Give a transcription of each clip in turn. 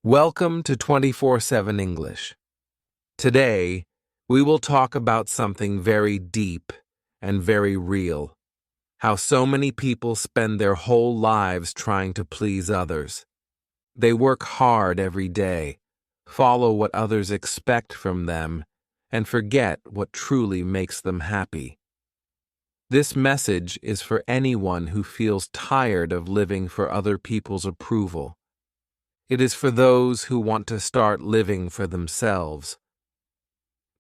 Welcome to 24/7 English. Today, we will talk about something very deep and very real. How so many people spend their whole lives trying to please others. They work hard every day, follow what others expect from them, and forget what truly makes them happy. This message is for anyone who feels tired of living for other people's approval. It is for those who want to start living for themselves.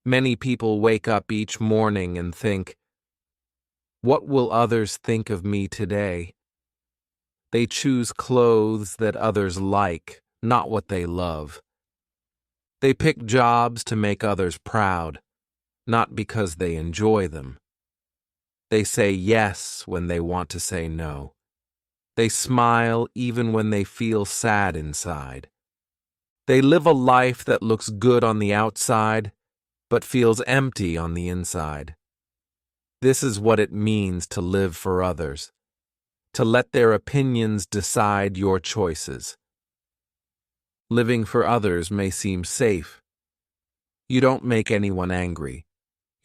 Many people wake up each morning and think, "What will others think of me today?" They choose clothes that others like, not what they love. They pick jobs to make others proud, not because they enjoy them. They say yes when they want to say no. They smile even when they feel sad inside. They live a life that looks good on the outside, but feels empty on the inside. This is what it means to live for others, to let their opinions decide your choices. Living for others may seem safe. You don't make anyone angry.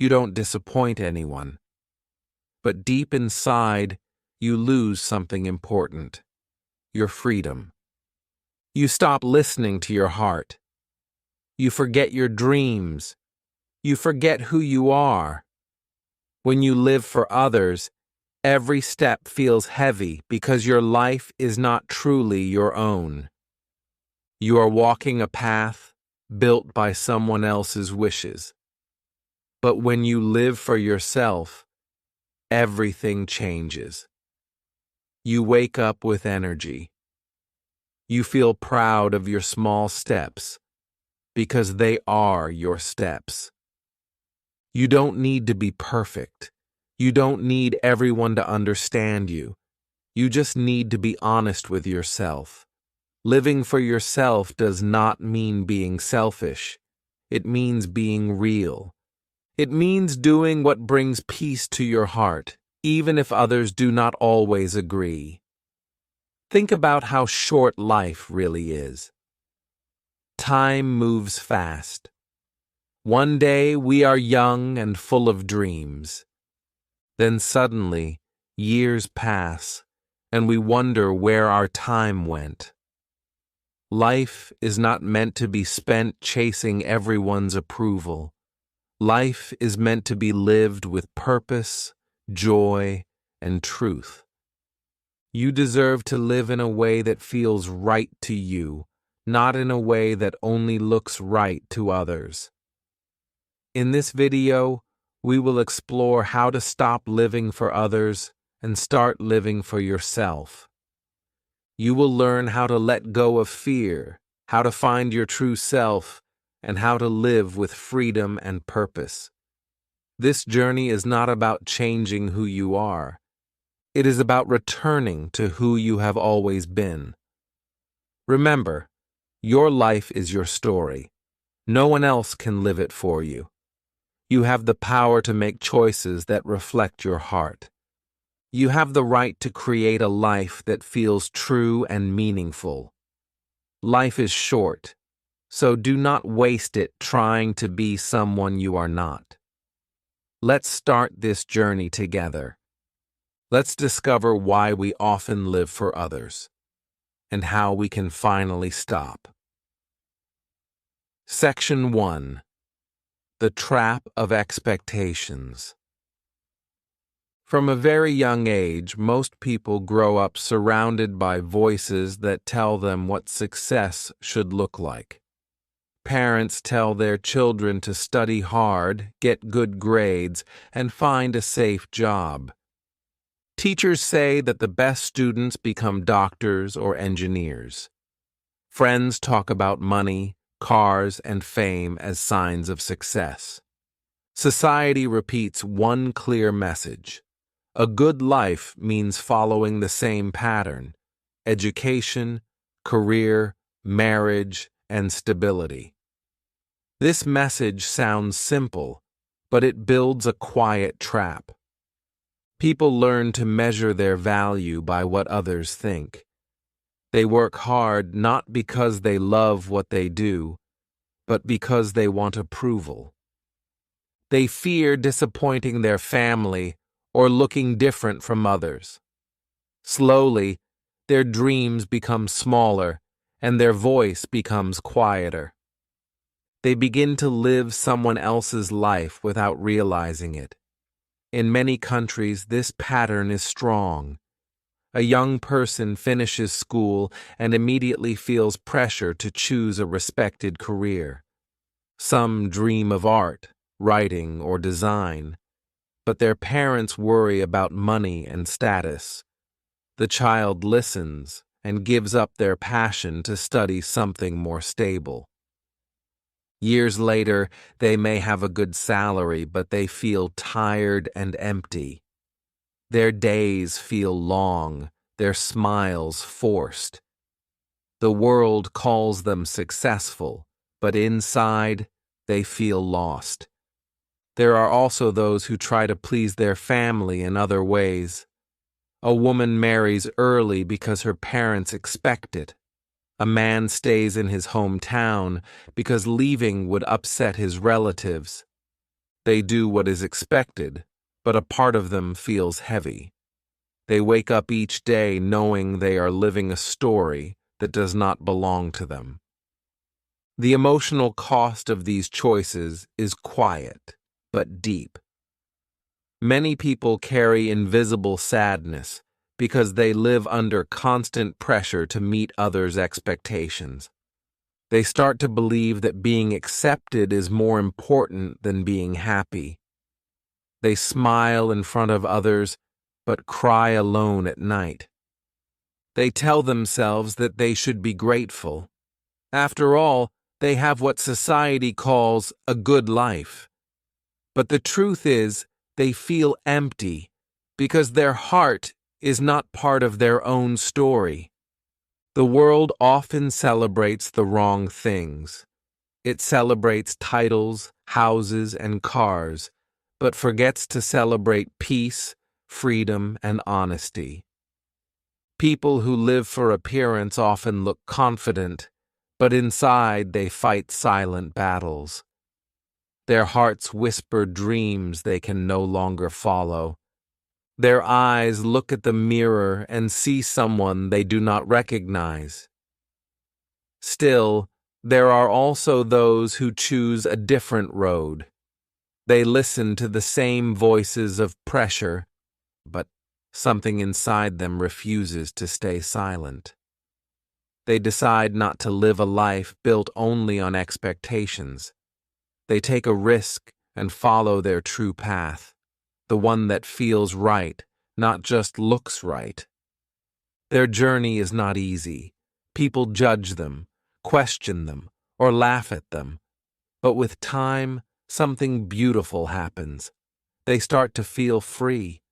You don't disappoint anyone. But deep inside, you lose something important: your freedom. You stop listening to your heart. You forget your dreams. You forget who you are. When you live for others, every step feels heavy because your life is not truly your own. You are walking a path built by someone else's wishes. But when you live for yourself, everything changes. You wake up with energy. You feel proud of your small steps because they are your steps. You don't need to be perfect. You don't need everyone to understand you. You just need to be honest with yourself. Living for yourself does not mean being selfish. It means being real. It means doing what brings peace to your heart, even if others do not always agree. Think about how short life really is. Time moves fast. One day we are young and full of dreams. Then suddenly, years pass, and we wonder where our time went. Life is not meant to be spent chasing everyone's approval. Life is meant to be lived with purpose, joy, and truth. You deserve to live in a way that feels right to you, not in a way that only looks right to others. In this video, we will explore how to stop living for others and start living for yourself. You will learn how to let go of fear, how to find your true self, and how to live with freedom and purpose. This journey is not about changing who you are. It is about returning to who you have always been. Remember, your life is your story. No one else can live it for you. You have the power to make choices that reflect your heart. You have the right to create a life that feels true and meaningful. Life is short, so do not waste it trying to be someone you are not. Let's start this journey together. Let's discover why we often live for others and how we can finally stop. Section 1. The Trap of Expectations. From a very young age, most people grow up surrounded by voices that tell them what success should look like. Parents tell their children to study hard, get good grades, and find a safe job. Teachers say that the best students become doctors or engineers. Friends talk about money, cars, and fame as signs of success. Society repeats one clear message: a good life means following the same pattern: education, career, marriage, and stability. This message sounds simple, but it builds a quiet trap. People learn to measure their value by what others think. They work hard not because they love what they do, but because they want approval. They fear disappointing their family or looking different from others. Slowly, their dreams become smaller and their voice becomes quieter. They begin to live someone else's life without realizing it. In many countries, this pattern is strong. A young person finishes school and immediately feels pressure to choose a respected career. Some dream of art, writing, or design, but their parents worry about money and status. The child listens and gives up their passion to study something more stable. Years later, they may have a good salary, but they feel tired and empty. Their days feel long, their smiles forced. The world calls them successful, but inside, they feel lost. There are also those who try to please their family in other ways. A woman marries early because her parents expect it. A man stays in his hometown because leaving would upset his relatives. They do what is expected, but a part of them feels heavy. They wake up each day knowing they are living a story that does not belong to them. The emotional cost of these choices is quiet, but deep. Many people carry invisible sadness because they live under constant pressure to meet others' expectations. They start to believe that being accepted is more important than being happy. They smile in front of others, but cry alone at night. They tell themselves that they should be grateful. After all, they have what society calls a good life. But the truth is, they feel empty because their heart is not part of their own story. The world often celebrates the wrong things. It celebrates titles, houses, and cars, but forgets to celebrate peace, freedom, and honesty. People who live for appearance often look confident, but inside they fight silent battles. Their hearts whisper dreams they can no longer follow. Their eyes look at the mirror and see someone they do not recognize. Still, there are also those who choose a different road. They listen to the same voices of pressure, but something inside them refuses to stay silent. They decide not to live a life built only on expectations. They take a risk and follow their true path, the one that feels right, not just looks right. Their journey is not easy. People judge them, question them, or laugh at them. But with time, something beautiful happens. They start to feel free.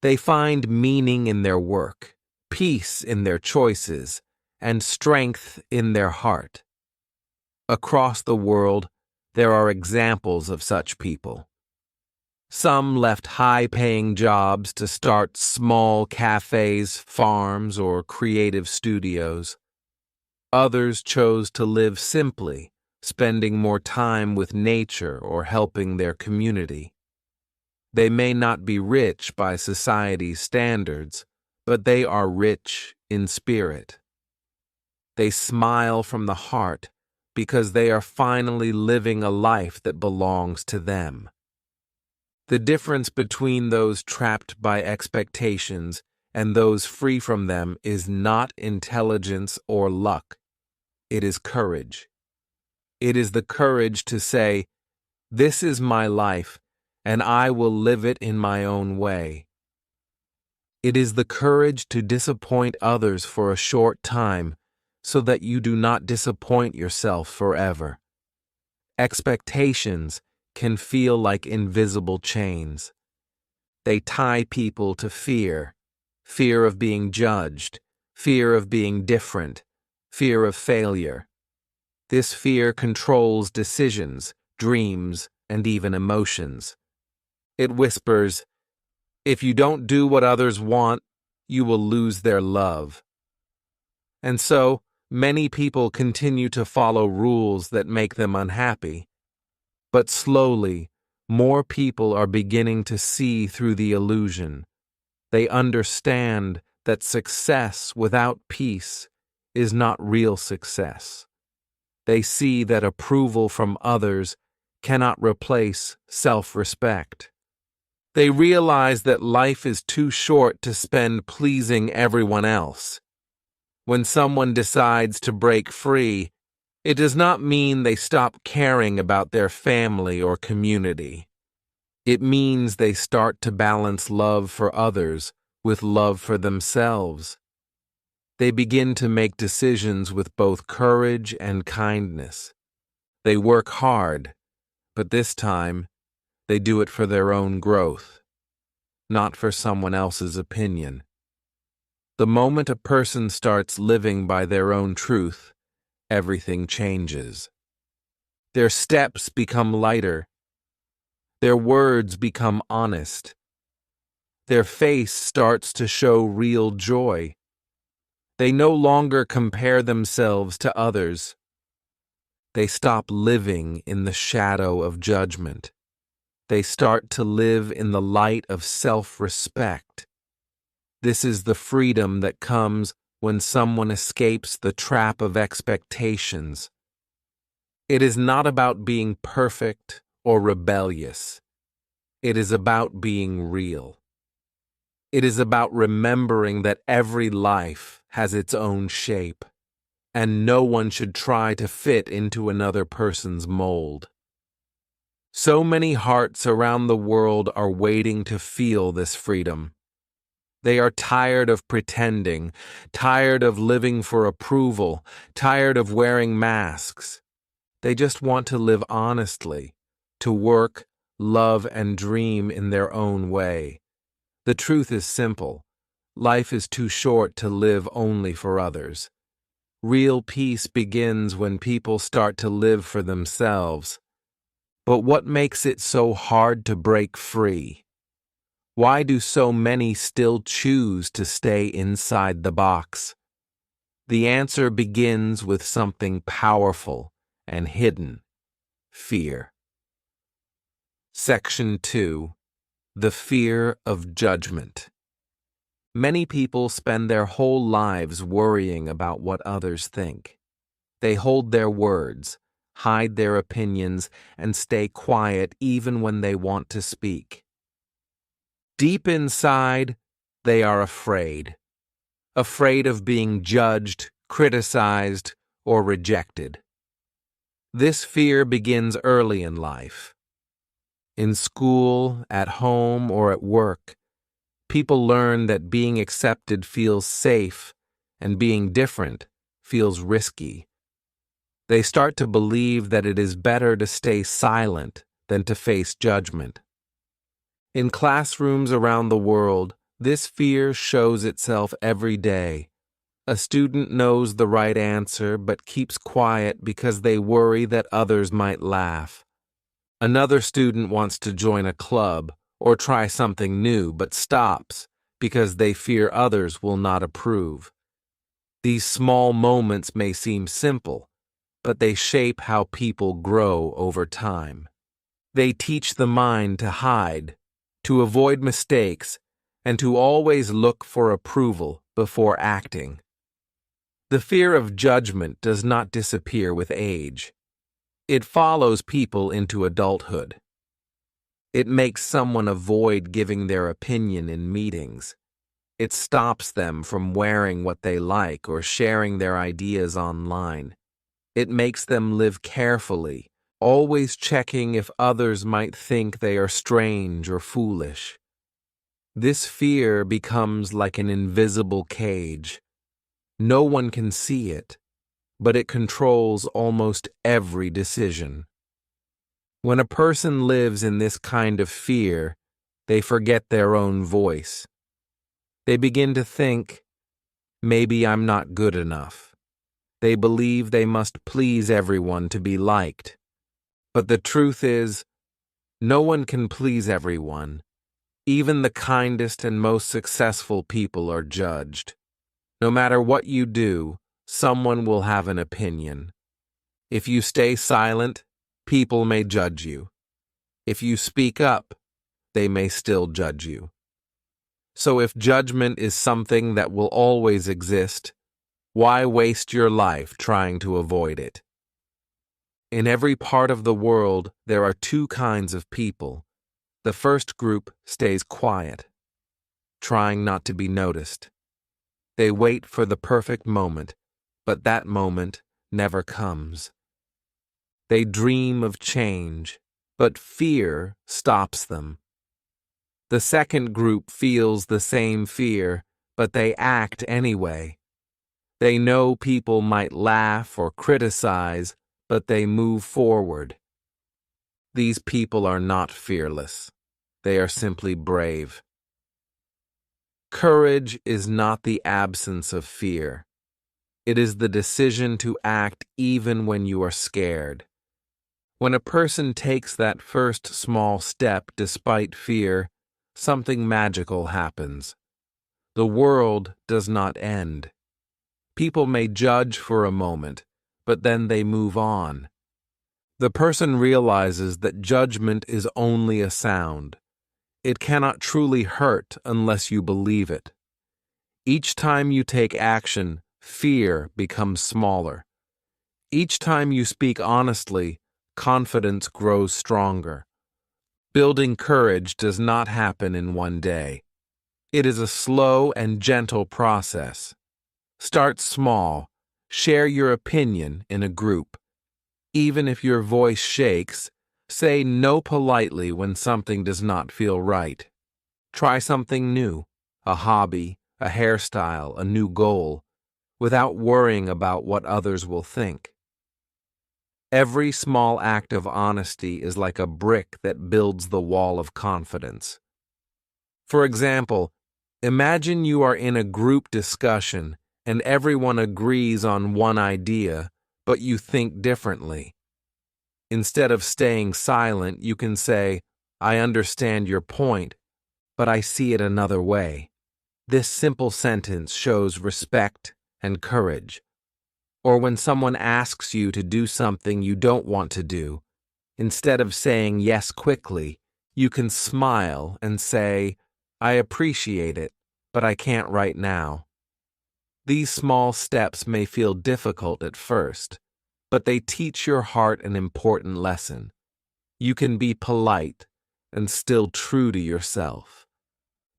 They find meaning in their work, peace in their choices, and strength in their heart. Across the world, there are examples of such people. Some left high-paying jobs to start small cafes, farms, or creative studios. Others chose to live simply, spending more time with nature or helping their community. They may not be rich by society's standards, but they are rich in spirit. They smile from the heart because they are finally living a life that belongs to them. The difference between those trapped by expectations and those free from them is not intelligence or luck. It is courage. It is the courage to say, "This is my life, and I will live it in my own way." It is the courage to disappoint others for a short time so that you do not disappoint yourself forever. Expectations can feel like invisible chains. They tie people to fear, fear of being judged, fear of being different, fear of failure. This fear controls decisions, dreams, and even emotions. It whispers, "If you don't do what others want, you will lose their love." And so, many people continue to follow rules that make them unhappy. But slowly, more people are beginning to see through the illusion. They understand that success without peace is not real success. They see that approval from others cannot replace self-respect. They realize that life is too short to spend pleasing everyone else. When someone decides to break free, it does not mean they stop caring about their family or community. It means they start to balance love for others with love for themselves. They begin to make decisions with both courage and kindness. They work hard, but this time, they do it for their own growth, not for someone else's opinion. The moment a person starts living by their own truth, everything changes. Their steps become lighter. Their words become honest. Their face starts to show real joy. They no longer compare themselves to others. They stop living in the shadow of judgment. They start to live in the light of self-respect. This is the freedom that comes when someone escapes the trap of expectations. It is not about being perfect or rebellious. It is about being real. It is about remembering that every life has its own shape, and no one should try to fit into another person's mold. So many hearts around the world are waiting to feel this freedom. They are tired of pretending, tired of living for approval, tired of wearing masks. They just want to live honestly, to work, love, and dream in their own way. The truth is simple. Life is too short to live only for others. Real peace begins when people start to live for themselves. But what makes it so hard to break free? Why do so many still choose to stay inside the box? The answer begins with something powerful and hidden: fear. Section 2. The fear of judgment. Many people spend their whole lives worrying about what others think. They hold their words, hide their opinions, and stay quiet even when they want to speak. Deep inside, they are afraid of being judged, criticized, or rejected. This fear begins early in life. In school, at home, or at work, people learn that being accepted feels safe and being different feels risky. They start to believe that it is better to stay silent than to face judgment. In classrooms around the world, this fear shows itself every day. A student knows the right answer but keeps quiet because they worry that others might laugh. Another student wants to join a club or try something new but stops because they fear others will not approve. These small moments may seem simple, but they shape how people grow over time. They teach the mind to hide, to avoid mistakes, and to always look for approval before acting. The fear of judgment does not disappear with age. It follows people into adulthood. It makes someone avoid giving their opinion in meetings. It stops them from wearing what they like or sharing their ideas online. It makes them live carefully, always checking if others might think they are strange or foolish. This fear becomes like an invisible cage. No one can see it, but it controls almost every decision. When a person lives in this kind of fear, they forget their own voice. They begin to think, maybe I'm not good enough. They believe they must please everyone to be liked. But the truth is, no one can please everyone. Even the kindest and most successful people are judged. No matter what you do, someone will have an opinion. If you stay silent, people may judge you. If you speak up, they may still judge you. So if judgment is something that will always exist, why waste your life trying to avoid it? In every part of the world, there are two kinds of people. The first group stays quiet, trying not to be noticed. They wait for the perfect moment, but that moment never comes. They dream of change, but fear stops them. The second group feels the same fear, but they act anyway. They know people might laugh or criticize, but they move forward. These people are not fearless. They are simply brave. Courage is not the absence of fear. It is the decision to act even when you are scared. When a person takes that first small step despite fear, something magical happens. The world does not end. People may judge for a moment, but then they move on. The person realizes that judgment is only a sound. It cannot truly hurt unless you believe it. Each time you take action, fear becomes smaller. Each time you speak honestly, confidence grows stronger. Building courage does not happen in one day. It is a slow and gentle process. Start small. Share your opinion in a group. Even if your voice shakes, say no politely when something does not feel right. Try something new, a hobby, a hairstyle, a new goal, without worrying about what others will think. Every small act of honesty is like a brick that builds the wall of confidence. For example, imagine you are in a group discussion and everyone agrees on one idea, but you think differently. Instead of staying silent, you can say, "I understand your point, but I see it another way." This simple sentence shows respect and courage. Or when someone asks you to do something you don't want to do, instead of saying yes quickly, you can smile and say, "I appreciate it, but I can't right now." These small steps may feel difficult at first, but they teach your heart an important lesson. You can be polite and still true to yourself.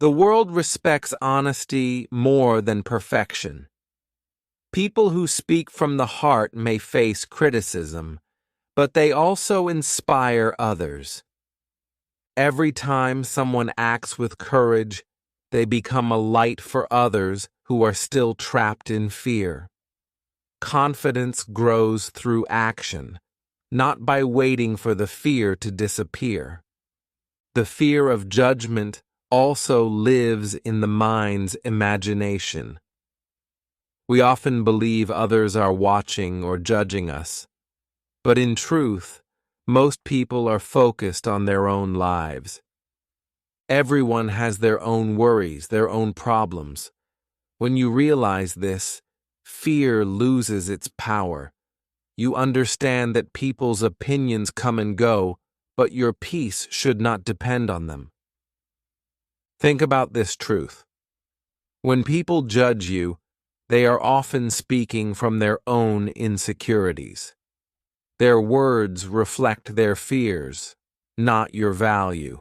The world respects honesty more than perfection. People who speak from the heart may face criticism, but they also inspire others. Every time someone acts with courage, they become a light for others who are still trapped in fear. Confidence grows through action, not by waiting for the fear to disappear. The fear of judgment also lives in the mind's imagination. We often believe others are watching or judging us, but in truth, most people are focused on their own lives. Everyone has their own worries, their own problems. When you realize this, fear loses its power. You understand that people's opinions come and go, but your peace should not depend on them. Think about this truth. When people judge you, they are often speaking from their own insecurities. Their words reflect their fears, not your value.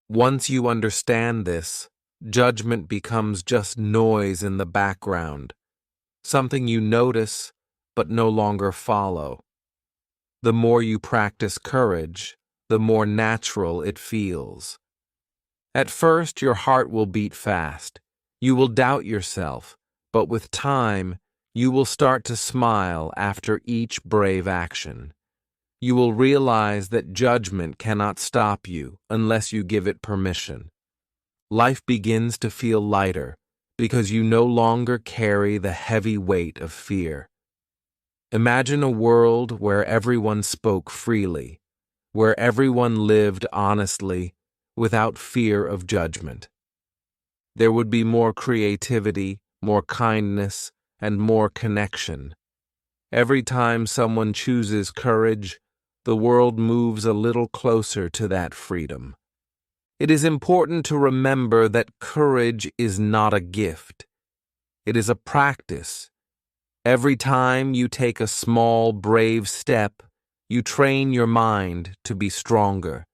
Once you understand this, judgment becomes just noise in the background, something you notice but no longer follow. The more you practice courage, the more natural it feels. At first, your heart will beat fast. You will doubt yourself, but with time, you will start to smile after each brave action. You will realize that judgment cannot stop you unless you give it permission. Life begins to feel lighter because you no longer carry the heavy weight of fear. Imagine a world where everyone spoke freely, where everyone lived honestly without fear of judgment. There would be more creativity, more kindness, and more connection. Every time someone chooses courage, the world moves a little closer to that freedom. It is important to remember that courage is not a gift. It is a practice. Every time you take a small, brave step, you train your mind to be stronger.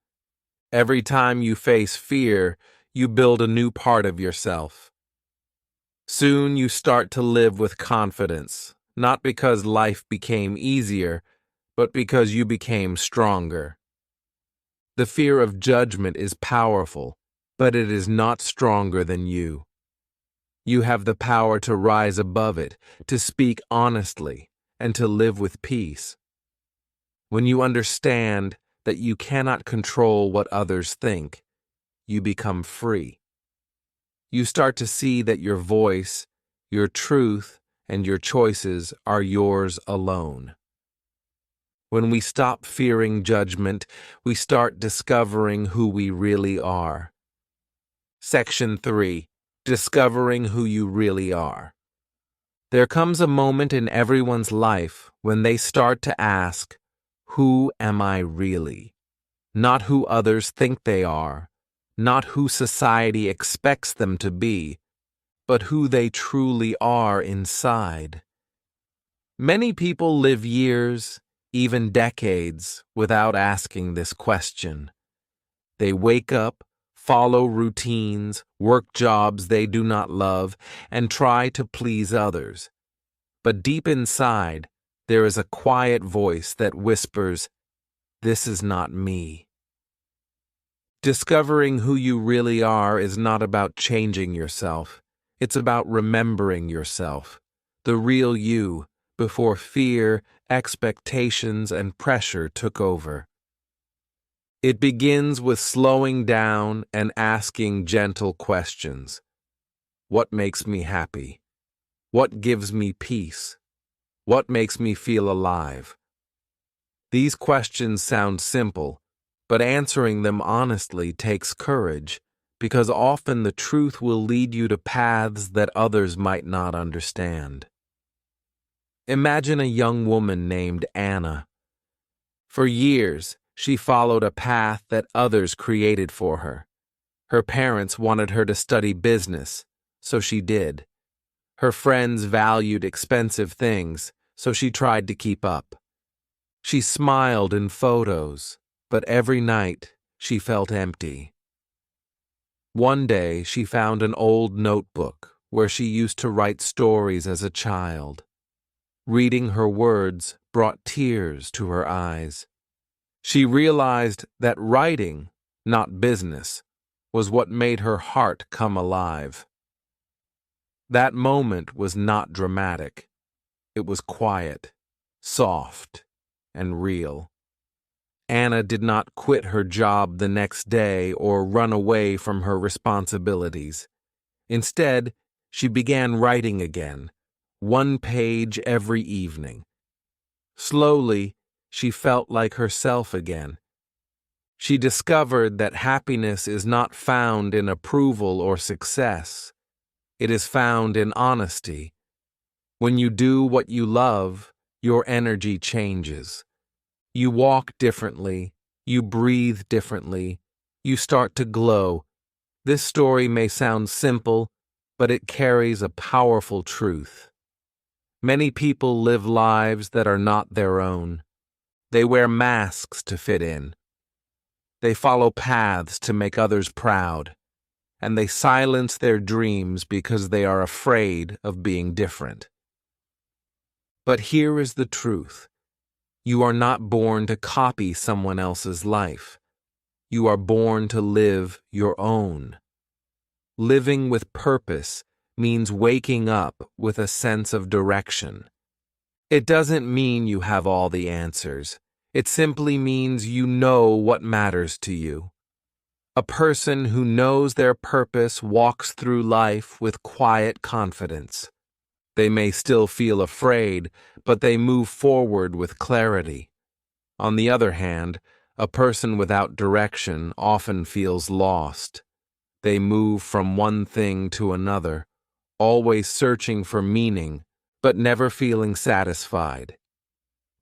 Every time you face fear, you build a new part of yourself. Soon you start to live with confidence, not because life became easier, but because you became stronger. The fear of judgment is powerful, but it is not stronger than you. You have the power to rise above it, to speak honestly, and to live with peace. When you understand that you cannot control what others think, you become free. You start to see that your voice, your truth, and your choices are yours alone. When we stop fearing judgment, we start discovering who we really are. Section 3. Discovering who you really are. There comes a moment in everyone's life when they start to ask, who am I really? Not who others think they are, not who society expects them to be, but who they truly are inside. Many people live years, even decades, without asking this question. They wake up, follow routines, work jobs they do not love, and try to please others. But deep inside, there is a quiet voice that whispers, "This is not me." Discovering who you really are is not about changing yourself. It's about remembering yourself, the real you, before fear, expectations, and pressure took over. It begins with slowing down and asking gentle questions. What makes me happy? What gives me peace? What makes me feel alive? These questions sound simple, but answering them honestly takes courage, because often the truth will lead you to paths that others might not understand. Imagine a young woman named Anna. For years, she followed a path that others created for her. Her parents wanted her to study business, so she did. Her friends valued expensive things, so she tried to keep up. She smiled in photos, but every night she felt empty. One day she found an old notebook where she used to write stories as a child. Reading her words brought tears to her eyes. She realized that writing, not business, was what made her heart come alive. That moment was not dramatic. It was quiet, soft, and real. Anna did not quit her job the next day or run away from her responsibilities. Instead, she began writing again, one page every evening. Slowly, she felt like herself again. She discovered that happiness is not found in approval or success. It is found in honesty. When you do what you love, your energy changes. You walk differently, you breathe differently, you start to glow. This story may sound simple, but it carries a powerful truth. Many people live lives that are not their own. They wear masks to fit in. They follow paths to make others proud. And they silence their dreams because they are afraid of being different. But here is the truth. You are not born to copy someone else's life. You are born to live your own. Living with purpose means waking up with a sense of direction. It doesn't mean you have all the answers. It simply means you know what matters to you. A person who knows their purpose walks through life with quiet confidence. They may still feel afraid, but they move forward with clarity. On the other hand, a person without direction often feels lost. They move from one thing to another, always searching for meaning, but never feeling satisfied.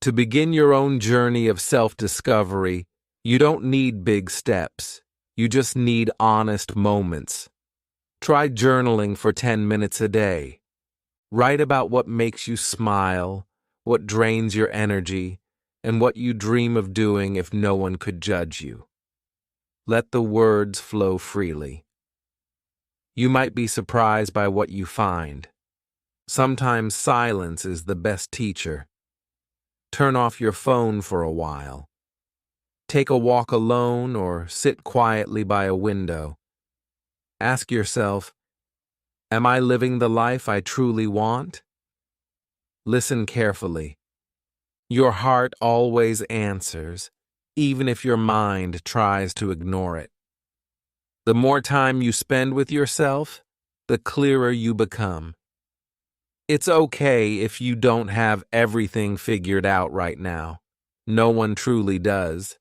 To begin your own journey of self-discovery, you don't need big steps. You just need honest moments. Try journaling for 10 minutes a day. Write about what makes you smile, what drains your energy, and what you dream of doing if no one could judge you. Let the words flow freely. You might be surprised by what you find. Sometimes silence is the best teacher. Turn off your phone for a while. Take a walk alone or sit quietly by a window. Ask yourself, am I living the life I truly want? Listen carefully. Your heart always answers, even if your mind tries to ignore it. The more time you spend with yourself, the clearer you become. It's okay if you don't have everything figured out right now. No one truly does.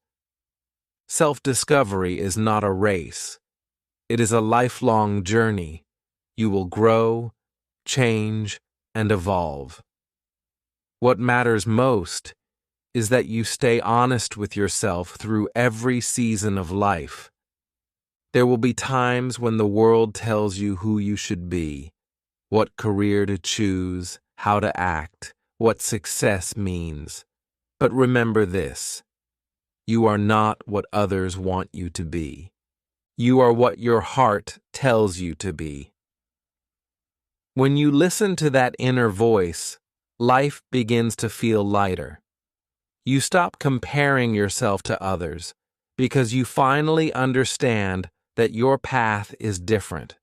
Self-discovery is not a race. It is a lifelong journey. You will grow, change, and evolve. What matters most is that you stay honest with yourself through every season of life. There will be times when the world tells you who you should be, what career to choose, how to act, what success means. But remember this: you are not what others want you to be. You are what your heart tells you to be. When you listen to that inner voice, life begins to feel lighter. You stop comparing yourself to others because you finally understand that your path is different.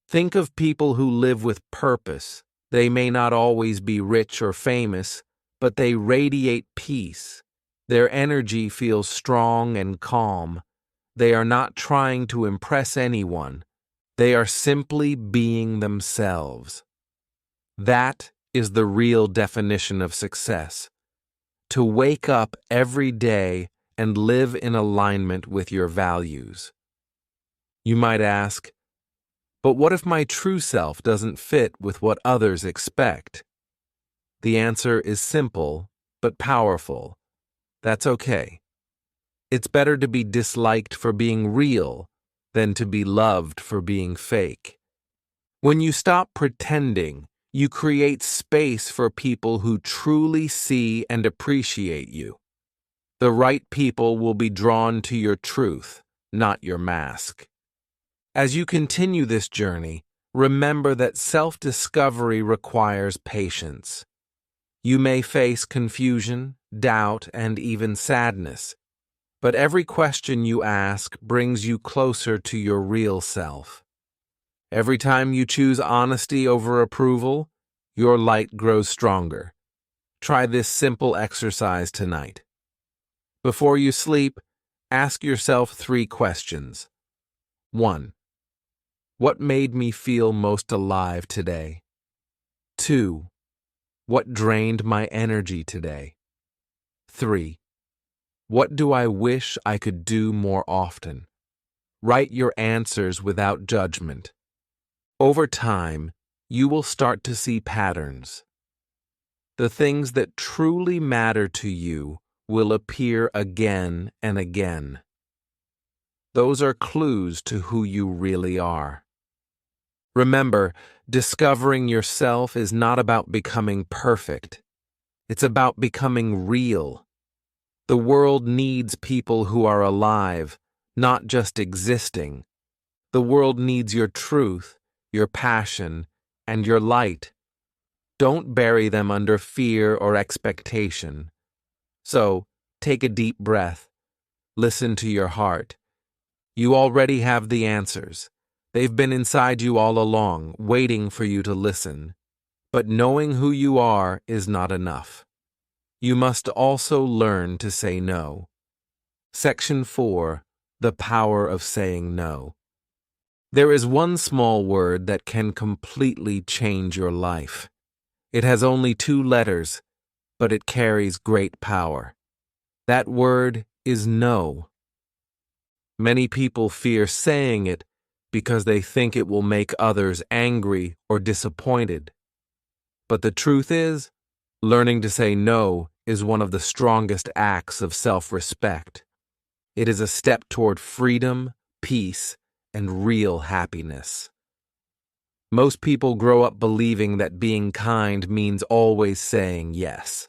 Think of people who live with purpose. They may not always be rich or famous, but they radiate peace. Their energy feels strong and calm. They are not trying to impress anyone. They are simply being themselves. That is the real definition of success. To wake up every day and live in alignment with your values. You might ask, but what if my true self doesn't fit with what others expect? The answer is simple, but powerful. That's okay. It's better to be disliked for being real than to be loved for being fake. When you stop pretending, you create space for people who truly see and appreciate you. The right people will be drawn to your truth, not your mask. As you continue this journey, remember that self-discovery requires patience. You may face confusion, doubt, and even sadness, but every question you ask brings you closer to your real self. Every time you choose honesty over approval, your light grows stronger. Try this simple exercise tonight. Before you sleep, ask yourself 3 questions. 1. What made me feel most alive today? 2. What drained my energy today? 3. What do I wish I could do more often? Write your answers without judgment. Over time, you will start to see patterns. The things that truly matter to you will appear again and again. Those are clues to who you really are. Remember, discovering yourself is not about becoming perfect. It's about becoming real. The world needs people who are alive, not just existing. The world needs your truth, your passion, and your light. Don't bury them under fear or expectation. So, take a deep breath. Listen to your heart. You already have the answers. They've been inside you all along, waiting for you to listen. But knowing who you are is not enough. You must also learn to say no. Section 4. The Power of Saying No. There is one small word that can completely change your life. It has only 2 letters, but it carries great power. That word is no. Many people fear saying it because they think it will make others angry or disappointed. But the truth is, learning to say no is one of the strongest acts of self-respect. It is a step toward freedom, peace, and real happiness. Most people grow up believing that being kind means always saying yes.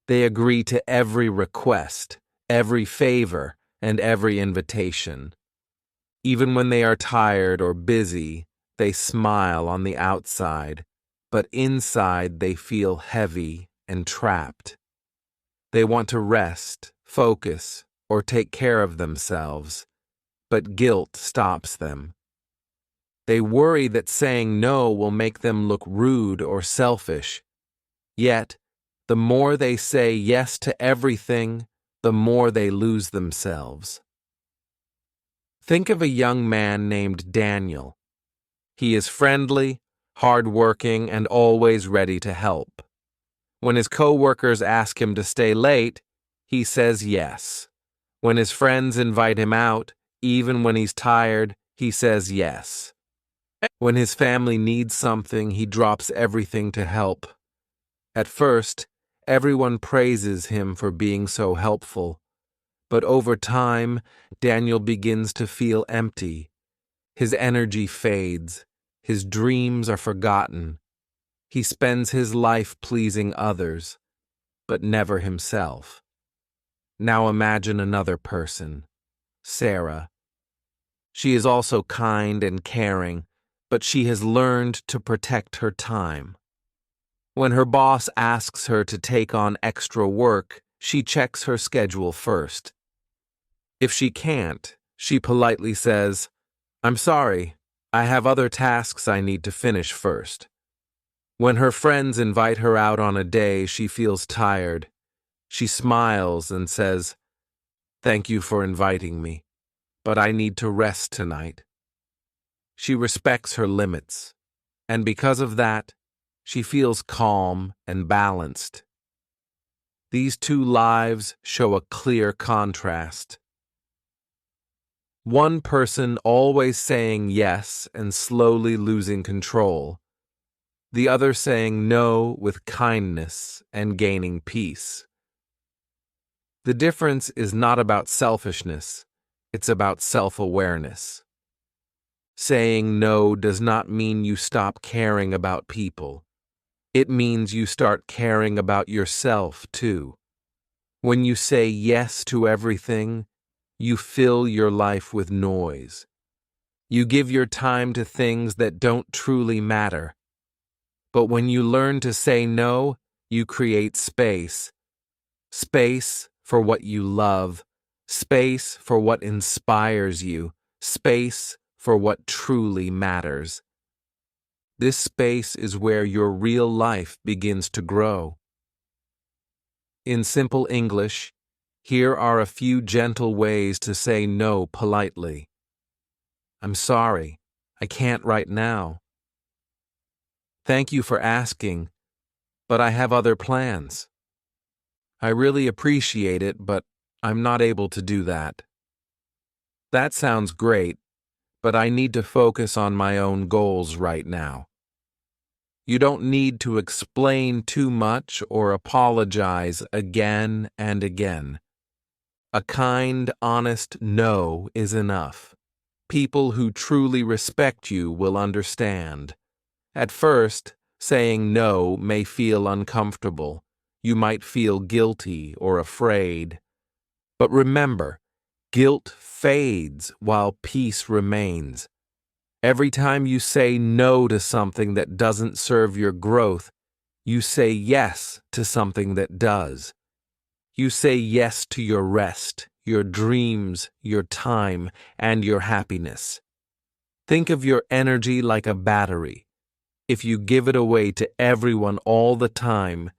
They agree to every request, every favor, and every invitation. Even when they are tired or busy, they smile on the outside, but inside they feel heavy and trapped. They want to rest, focus, or take care of themselves, but guilt stops them. They worry that saying no will make them look rude or selfish. Yet, the more they say yes to everything, the more they lose themselves. Think of a young man named Daniel. He is friendly, hardworking, and always ready to help. When his coworkers ask him to stay late, he says yes. When his friends invite him out, even when he's tired, he says yes. When his family needs something, he drops everything to help. At first, everyone praises him for being so helpful. But over time, Daniel begins to feel empty. His energy fades. His dreams are forgotten. He spends his life pleasing others, but never himself. Now imagine another person, Sarah. She is also kind and caring, but she has learned to protect her time. When her boss asks her to take on extra work, she checks her schedule first. If she can't, she politely says, "I'm sorry, I have other tasks I need to finish first." When her friends invite her out on a day she feels tired, she smiles and says, "Thank you for inviting me, but I need to rest tonight." She respects her limits, and because of that, she feels calm and balanced. These two lives show a clear contrast. One person always saying yes and slowly losing control. The other saying no with kindness and gaining peace. The difference is not about selfishness, it's about self-awareness. Saying no does not mean you stop caring about people. It means you start caring about yourself too. When you say yes to everything, you fill your life with noise. You give your time to things that don't truly matter. But when you learn to say no, you create space. Space for what you love. Space for what inspires you. Space for what truly matters. This space is where your real life begins to grow. In simple English, here are a few gentle ways to say no politely. "I'm sorry, I can't right now." "Thank you for asking, but I have other plans." "I really appreciate it, but I'm not able to do that." "That sounds great, but I need to focus on my own goals right now." You don't need to explain too much or apologize again and again. A kind, honest no is enough. People who truly respect you will understand. At first, saying no may feel uncomfortable. You might feel guilty or afraid. But remember, guilt fades while peace remains. Every time you say no to something that doesn't serve your growth, you say yes to something that does. You say yes to your rest, your dreams, your time, and your happiness. Think of your energy like a battery. If you give it away to everyone all the time,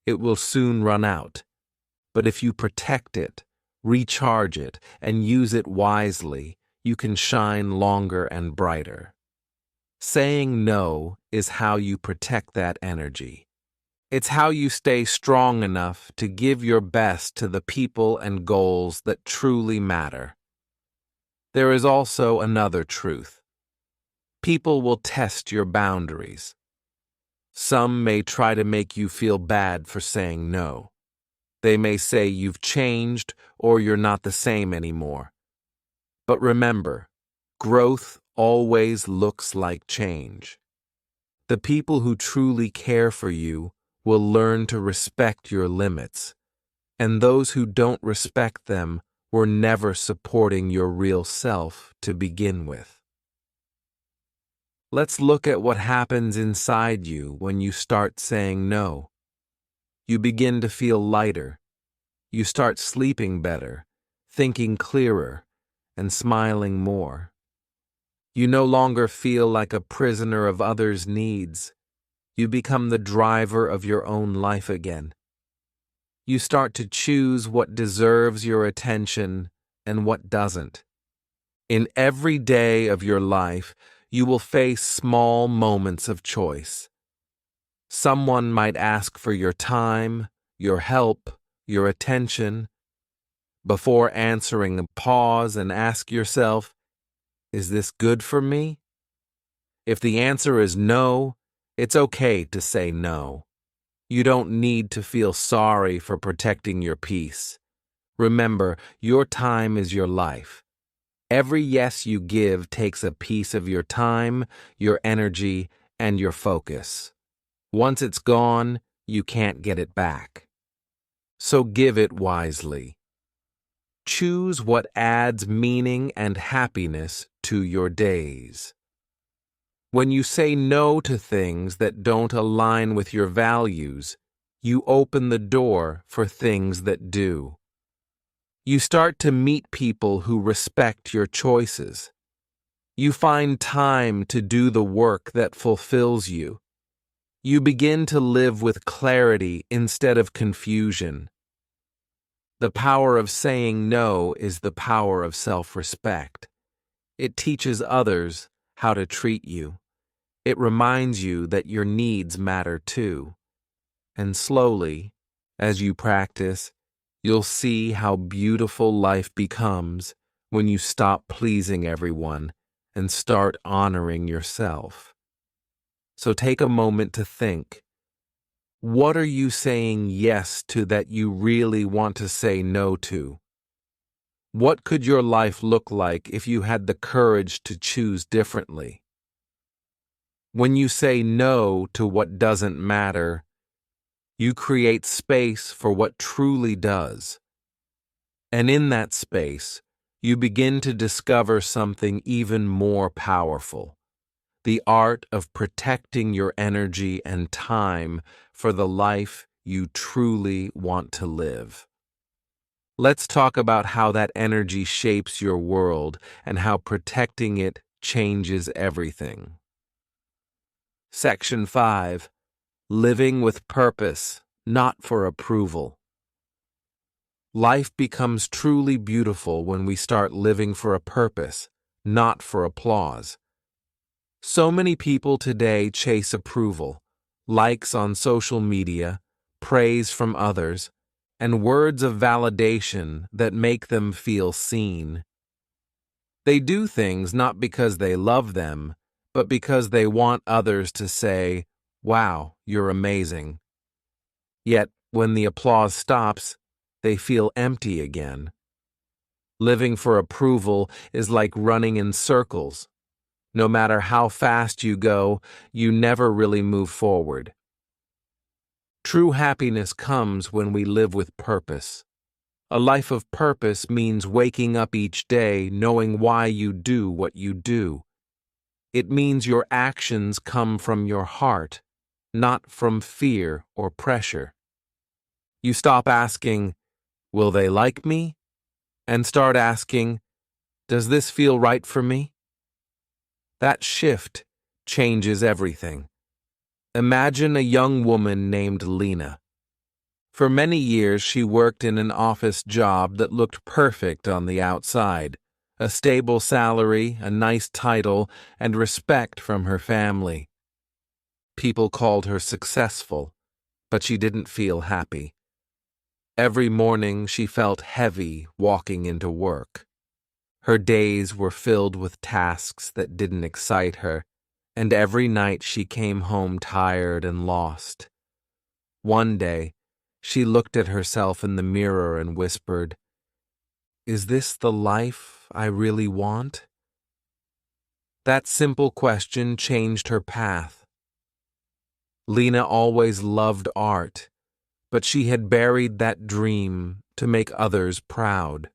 it will soon run out. But if you protect it, recharge it, and use it wisely, you can shine longer and brighter. Saying no is how you protect that energy. It's how you stay strong enough to give your best to the people and goals that truly matter. There is also another truth. People will test your boundaries. Some may try to make you feel bad for saying no. They may say you've changed or you're not the same anymore. But remember, growth always looks like change. The people who truly care for you will learn to respect your limits, and those who don't respect them were never supporting your real self to begin with. Let's look at what happens inside you when you start saying no. You begin to feel lighter. You start sleeping better, thinking clearer, and smiling more. You no longer feel like a prisoner of others' needs. You become the driver of your own life again. You start to choose what deserves your attention and what doesn't. In every day of your life, you will face small moments of choice. Someone might ask for your time, your help, your attention. Before answering, pause and ask yourself, is this good for me? If the answer is no, it's okay to say no. You don't need to feel sorry for protecting your peace. Remember, your time is your life. Every yes you give takes a piece of your time, your energy, and your focus. Once it's gone, you can't get it back. So give it wisely. Choose what adds meaning and happiness to your days. When you say no to things that don't align with your values, you open the door for things that do. You start to meet people who respect your choices. You find time to do the work that fulfills you. You begin to live with clarity instead of confusion. The power of saying no is the power of self-respect. It teaches others how to treat you. It reminds you that your needs matter too. And slowly, as you practice, you'll see how beautiful life becomes when you stop pleasing everyone and start honoring yourself. So take a moment to think. What are you saying yes to that you really want to say no to? What could your life look like if you had the courage to choose differently? When you say no to what doesn't matter, you create space for what truly does. And in that space, you begin to discover something even more powerful. The art of protecting your energy and time for the life you truly want to live. Let's talk about how that energy shapes your world and how protecting it changes everything. Section 5. Living with purpose, not for approval. Life becomes truly beautiful when we start living for a purpose, not for applause. So many people today chase approval, likes on social media, praise from others, and words of validation that make them feel seen. They do things not because they love them, but because they want others to say, "Wow, you're amazing." Yet, when the applause stops, they feel empty again. Living for approval is like running in circles. No matter how fast you go, you never really move forward. True happiness comes when we live with purpose. A life of purpose means waking up each day knowing why you do what you do. It means your actions come from your heart, not from fear or pressure. You stop asking, "Will they like me?" and start asking, "Does this feel right for me?" That shift changes everything. Imagine a young woman named Lena. For many years, she worked in an office job that looked perfect on the outside. A stable salary, a nice title, and respect from her family. People called her successful, but she didn't feel happy. Every morning, she felt heavy walking into work. Her days were filled with tasks that didn't excite her, and every night she came home tired and lost. One day, she looked at herself in the mirror and whispered, "Is this the life I really want?" That simple question changed her path. Lena always loved art, but she had buried that dream to make others proud.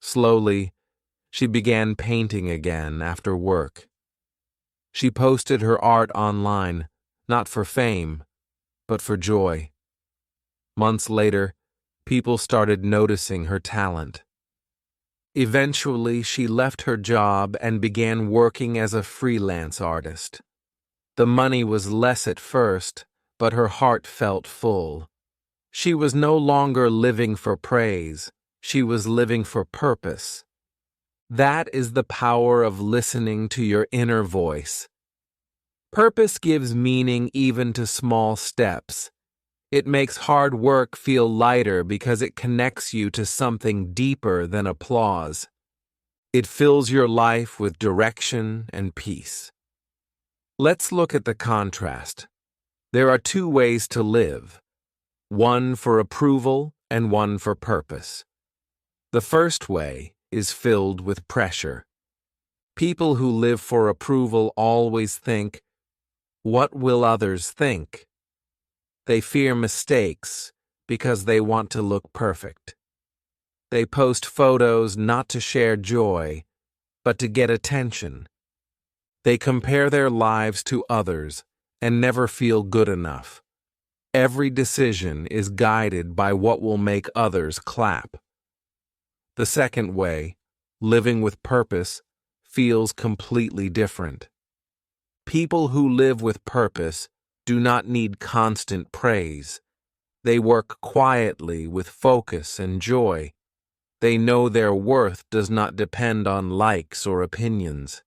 Slowly, she began painting again after work. She posted her art online, not for fame, but for joy. Months later, people started noticing her talent. Eventually, she left her job and began working as a freelance artist. The money was less at first, but her heart felt full. She was no longer living for praise. She was living for purpose. That is the power of listening to your inner voice. Purpose gives meaning even to small steps. It makes hard work feel lighter because it connects you to something deeper than applause. It fills your life with direction and peace. Let's look at the contrast. There are two ways to live, one for approval and one for purpose. The first way is filled with pressure. People who live for approval always think, "What will others think?" They fear mistakes because they want to look perfect. They post photos not to share joy, but to get attention. They compare their lives to others and never feel good enough. Every decision is guided by what will make others clap. The second way, living with purpose, feels completely different. People who live with purpose do not need constant praise. They work quietly with focus and joy. They know their worth does not depend on likes or opinions.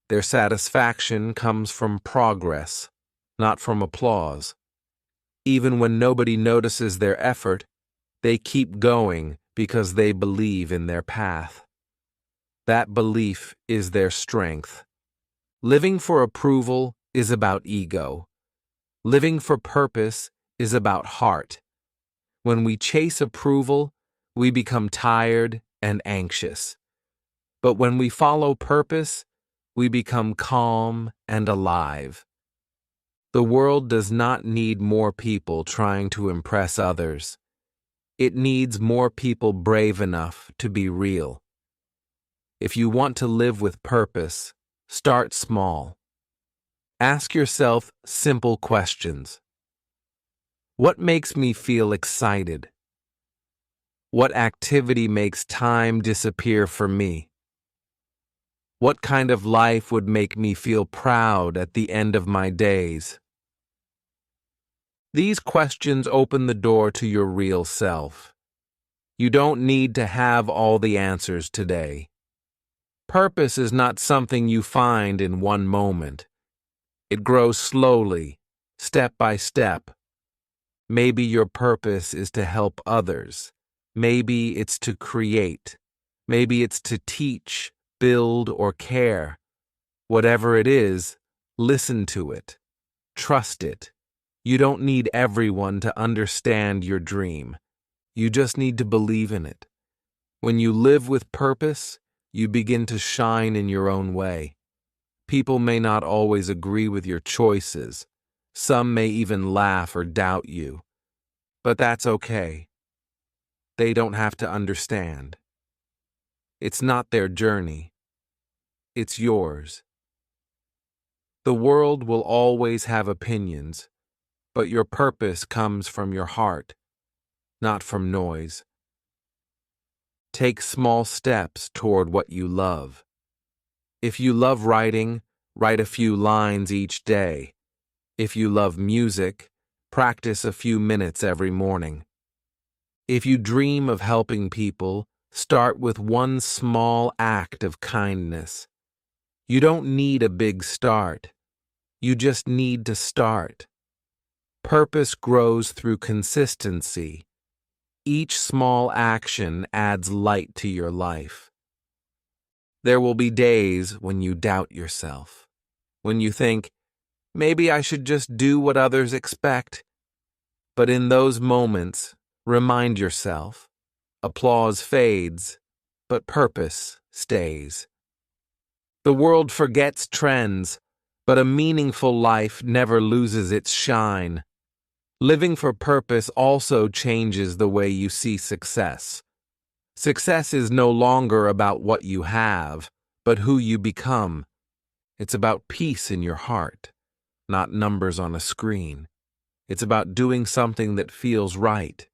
Their satisfaction comes from progress, not from applause. Even when nobody notices their effort, they keep going because they believe in their path. That belief is their strength. Living for approval is about ego. Living for purpose is about heart. When we chase approval, we become tired and anxious. But when we follow purpose, we become calm and alive. The world does not need more people trying to impress others. It needs more people brave enough to be real. If you want to live with purpose, start small. Ask yourself simple questions. What makes me feel excited? What activity makes time disappear for me? What kind of life would make me feel proud at the end of my days? These questions open the door to your real self. You don't need to have all the answers today. Purpose is not something you find in one moment. It grows slowly, step by step. Maybe your purpose is to help others. Maybe it's to create. Maybe it's to teach, build, or care. Whatever it is, listen to it. Trust it. You don't need everyone to understand your dream. You just need to believe in it. When you live with purpose, you begin to shine in your own way. People may not always agree with your choices. Some may even laugh or doubt you. But that's okay. They don't have to understand. It's not their journey. It's yours. The world will always have opinions, but your purpose comes from your heart, not from noise. Take small steps toward what you love. If you love writing, write a few lines each day. If you love music, practice a few minutes every morning. If you dream of helping people, start with one small act of kindness. You don't need a big start. You just need to start. Purpose grows through consistency. Each small action adds light to your life. There will be days when you doubt yourself. when you think, maybe I should just do what others expect. But in those moments, remind yourself, applause fades, but purpose stays. The world forgets trends, but a meaningful life never loses its shine. Living for purpose also changes the way you see success. Success is no longer about what you have, but who you become. It's about peace in your heart, not numbers on a screen. It's about doing something that feels right,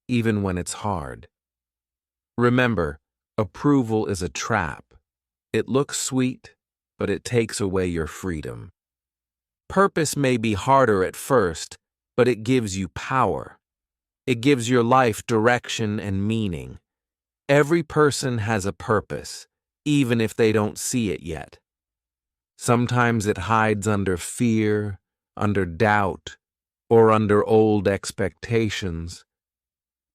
even when it's hard. Remember, approval is a trap. It looks sweet, but it takes away your freedom. Purpose may be harder at first, but it gives you power. It gives your life direction and meaning. Every person has a purpose, even if they don't see it yet. Sometimes it hides under fear, under doubt, or under old expectations,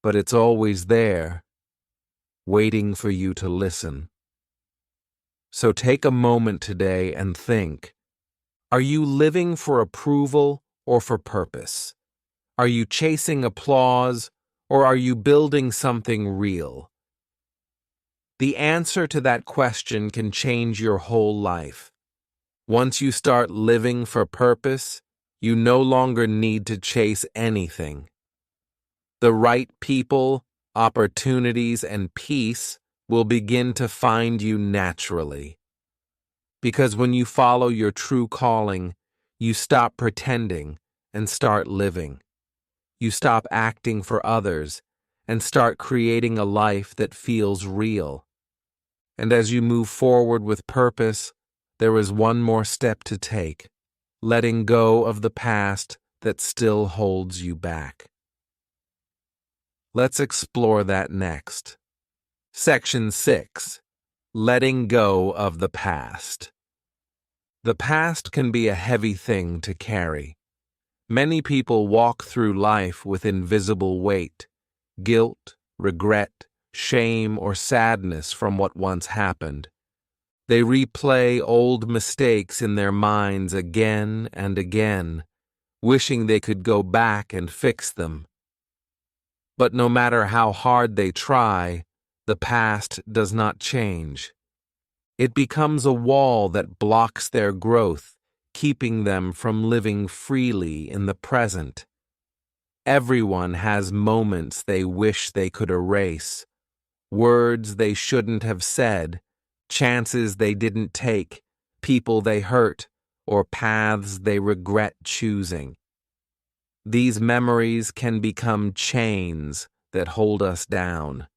but it's always there, waiting for you to listen. So take a moment today and think, are you living for approval or for purpose? Are you chasing applause or are you building something real? The answer to that question can change your whole life. Once you start living for purpose, you no longer need to chase anything. The right people, opportunities, and peace will begin to find you naturally. Because when you follow your true calling, you stop pretending and start living. You stop acting for others and start creating a life that feels real. And as you move forward with purpose, there is one more step to take, letting go of the past that still holds you back. Let's explore that next. Section 6. Letting go of the past. The past can be a heavy thing to carry. Many people walk through life with invisible weight, guilt, regret, shame, or sadness from what once happened. They replay old mistakes in their minds again and again, wishing they could go back and fix them. But no matter how hard they try, the past does not change. It becomes a wall that blocks their growth, keeping them from living freely in the present. Everyone has moments they wish they could erase, words they shouldn't have said, chances they didn't take, people they hurt, or paths they regret choosing. These memories can become chains that hold us down.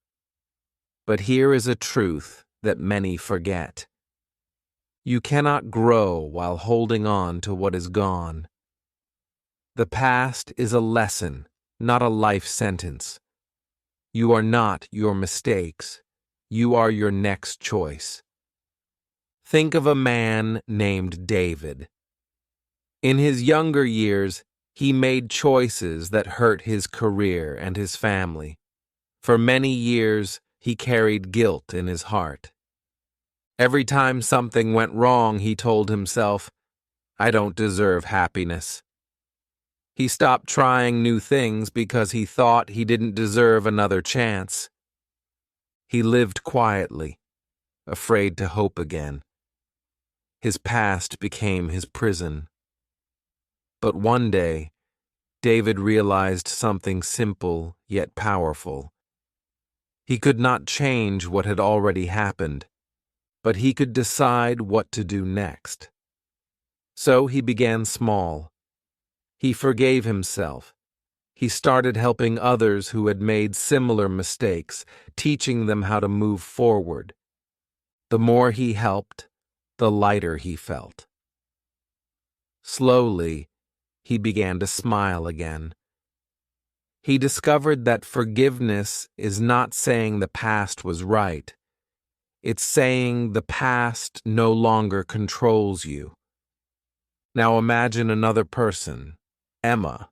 But here is a truth that many forget. You cannot grow while holding on to what is gone. The past is a lesson, not a life sentence. You are not your mistakes. You are your next choice. Think of a man named David. In his younger years, he made choices that hurt his career and his family. For many years, he carried guilt in his heart. Every time something went wrong, he told himself, I don't deserve happiness. He stopped trying new things because he thought he didn't deserve another chance. He lived quietly, afraid to hope again. His past became his prison. But one day, David realized something simple yet powerful. He could not change what had already happened, but he could decide what to do next. So he began small. He forgave himself. He started helping others who had made similar mistakes, teaching them how to move forward. The more he helped, the lighter he felt. Slowly, he began to smile again. He discovered that forgiveness is not saying the past was right. It's saying the past no longer controls you. Now imagine another person, Emma.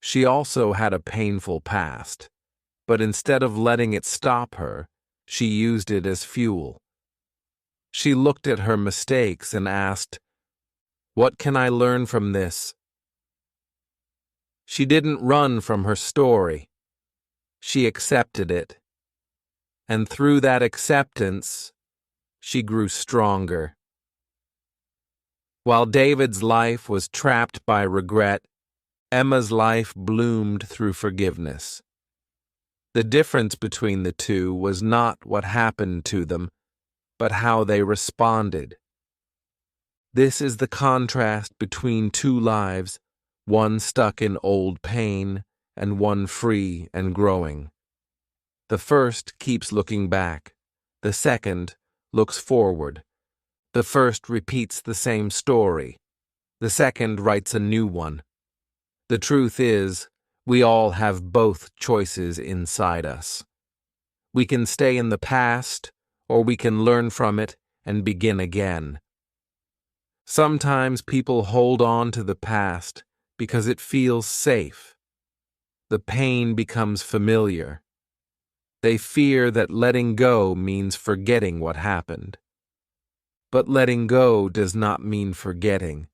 She also had a painful past, but instead of letting it stop her, she used it as fuel. She looked at her mistakes and asked, What can I learn from this? She didn't run from her story. She accepted it. And through that acceptance, she grew stronger. While David's life was trapped by regret, Emma's life bloomed through forgiveness. The difference between the two was not what happened to them, but how they responded. This is the contrast between two lives, one stuck in old pain and one free and growing. The first keeps looking back. The second looks forward. The first repeats the same story. The second writes a new one. The truth is, we all have both choices inside us. We can stay in the past, or we can learn from it and begin again. Sometimes people hold on to the past because it feels safe. The pain becomes familiar. They fear that letting go means forgetting what happened. But letting go does not mean forgetting.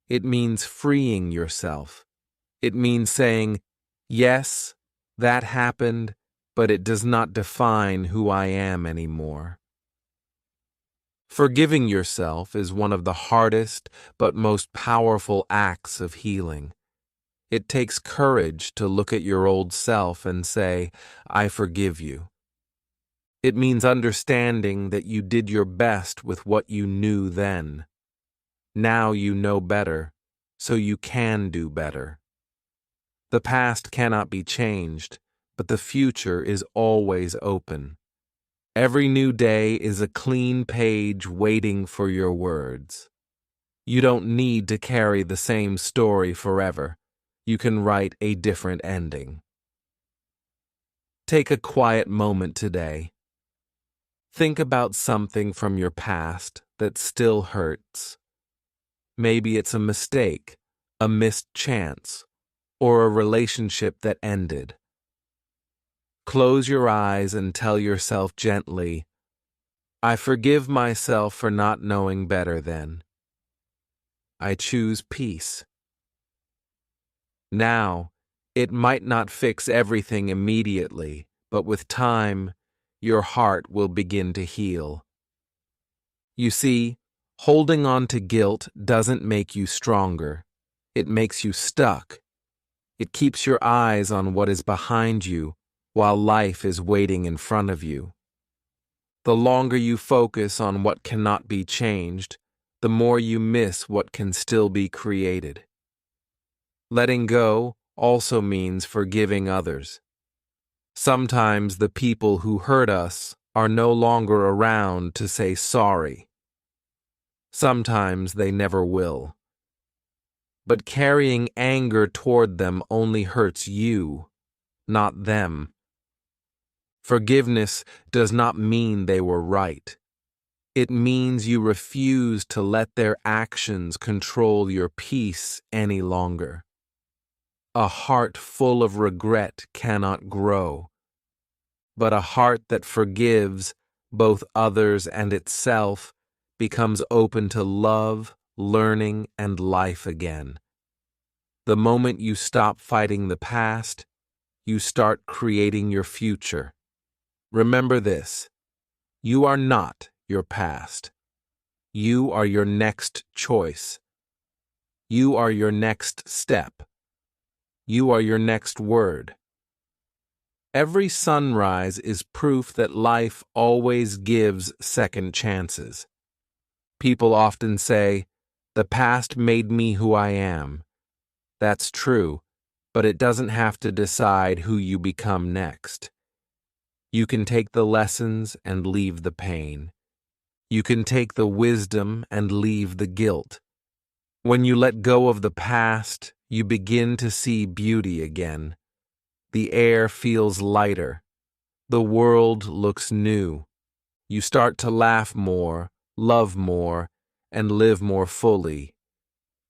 It means freeing yourself. It means saying, yes, that happened, but it does not define who I am anymore. Forgiving yourself is one of the hardest but most powerful acts of healing. It takes courage to look at your old self and say, I forgive you. It means understanding that you did your best with what you knew then. Now you know better, so you can do better. The past cannot be changed, but the future is always open. Every new day is a clean page waiting for your words. You don't need to carry the same story forever. You can write a different ending. Take a quiet moment today. Think about something from your past that still hurts. Maybe it's a mistake, a missed chance, or a relationship that ended. Close your eyes and tell yourself gently, I forgive myself for not knowing better then. I choose peace. Now, it might not fix everything immediately, but with time, your heart will begin to heal. You see, holding on to guilt doesn't make you stronger. It makes you stuck. It keeps your eyes on what is behind you while life is waiting in front of you. The longer you focus on what cannot be changed, the more you miss what can still be created. Letting go also means forgiving others. Sometimes the people who hurt us are no longer around to say sorry. Sometimes they never will. But carrying anger toward them only hurts you, not them. Forgiveness does not mean they were right. It means you refuse to let their actions control your peace any longer. A heart full of regret cannot grow, but a heart that forgives both others and itself becomes open to love, learning, and life again. The moment you stop fighting the past, you start creating your future. Remember this, you are not your past. You are your next choice. You are your next step. You are your next word. Every sunrise is proof that life always gives second chances. People often say, the past made me who I am. That's true, but it doesn't have to decide who you become next. You can take the lessons and leave the pain. You can take the wisdom and leave the guilt. When you let go of the past, you begin to see beauty again. The air feels lighter. The world looks new. You start to laugh more, love more, and live more fully.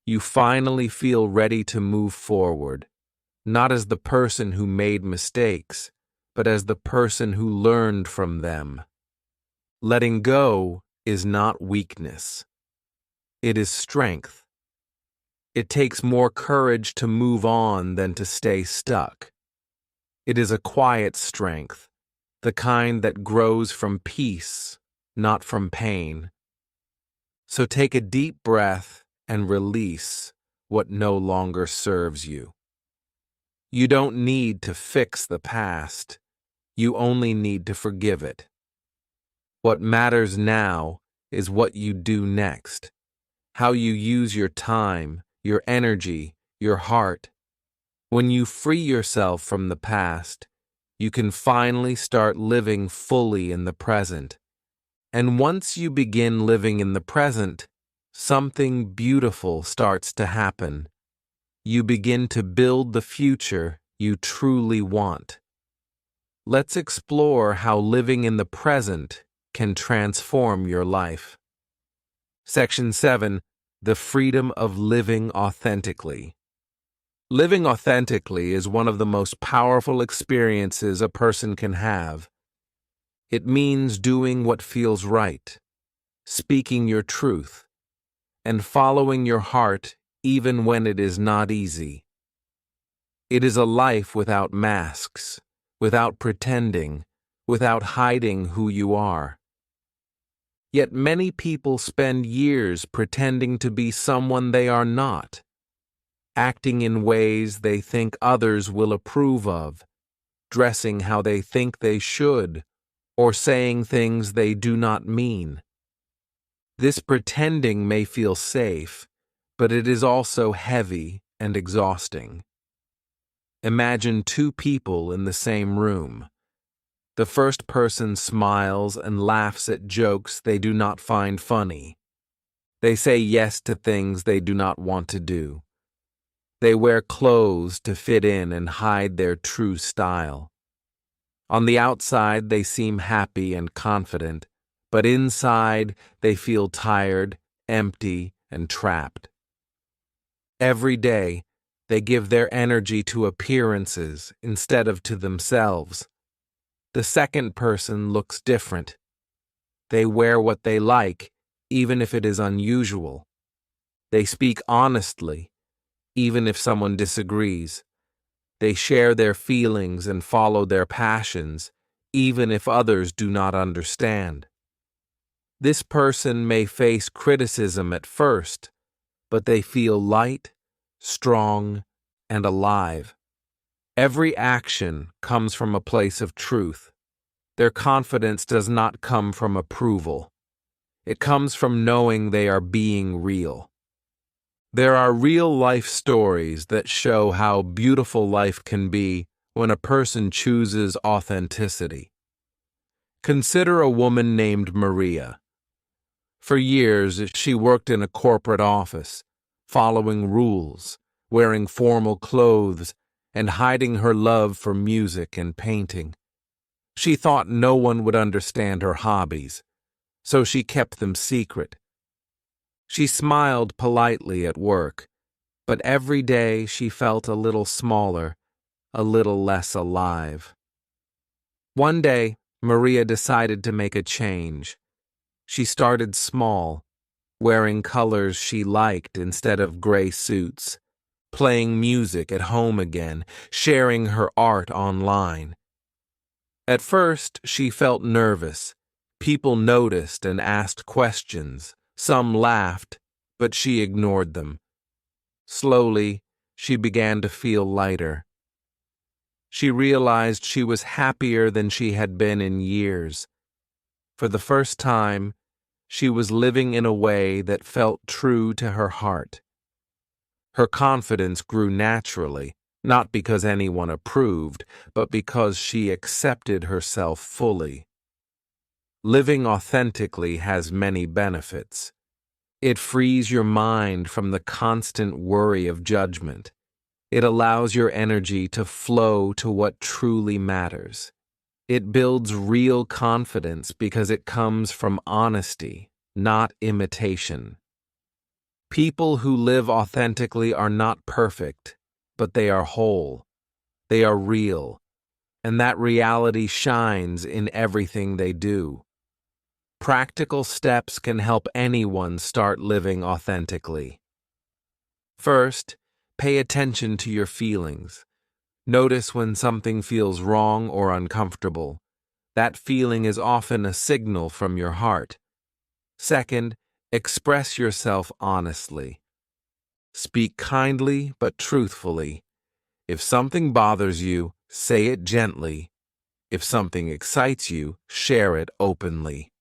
You finally feel ready to move forward, not as the person who made mistakes, but as the person who learned from them. Letting go is not weakness. It is strength. It takes more courage to move on than to stay stuck. It is a quiet strength, the kind that grows from peace, not from pain. So take a deep breath and release what no longer serves you. You don't need to fix the past. You only need to forgive it. What matters now is what you do next, how you use your time, your energy, your heart. When you free yourself from the past, you can finally start living fully in the present. And once you begin living in the present, something beautiful starts to happen. You begin to build the future you truly want. Let's explore how living in the present can transform your life. Section 7. The freedom of living authentically. Living authentically is one of the most powerful experiences a person can have. It means doing what feels right, speaking your truth, and following your heart even when it is not easy. It is a life without masks, without pretending, without hiding who you are. Yet many people spend years pretending to be someone they are not, acting in ways they think others will approve of, dressing how they think they should, or saying things they do not mean. This pretending may feel safe, but it is also heavy and exhausting. Imagine two people in the same room. The first person smiles and laughs at jokes they do not find funny. They say yes to things they do not want to do. They wear clothes to fit in and hide their true style. On the outside, they seem happy and confident, but inside, they feel tired, empty, and trapped. Every day, they give their energy to appearances instead of to themselves. The second person looks different. They wear what they like, even if it is unusual. They speak honestly, even if someone disagrees. They share their feelings and follow their passions, even if others do not understand. This person may face criticism at first, but they feel light, strong, and alive. Every action comes from a place of truth. Their confidence does not come from approval. It comes from knowing they are being real. There are real-life stories that show how beautiful life can be when a person chooses authenticity. Consider a woman named Maria. For years, she worked in a corporate office, following rules, wearing formal clothes, and hiding her love for music and painting. She thought no one would understand her hobbies, so she kept them secret. She smiled politely at work, but every day she felt a little smaller, a little less alive. One day, Maria decided to make a change. She started small, wearing colors she liked instead of gray suits, playing music at home again, sharing her art online. At first, she felt nervous. People noticed and asked questions. Some laughed, but she ignored them. Slowly, she began to feel lighter. She realized she was happier than she had been in years. For the first time, she was living in a way that felt true to her heart. Her confidence grew naturally, not because anyone approved, but because she accepted herself fully. Living authentically has many benefits. It frees your mind from the constant worry of judgment. It allows your energy to flow to what truly matters. It builds real confidence because it comes from honesty, not imitation. People who live authentically are not perfect, but they are whole. They are real, and that reality shines in everything they do. Practical steps can help anyone start living authentically. First, pay attention to your feelings. Notice when something feels wrong or uncomfortable. That feeling is often a signal from your heart. Second, express yourself honestly. Speak kindly but truthfully. If something bothers you, say it gently. If something excites you, share it openly.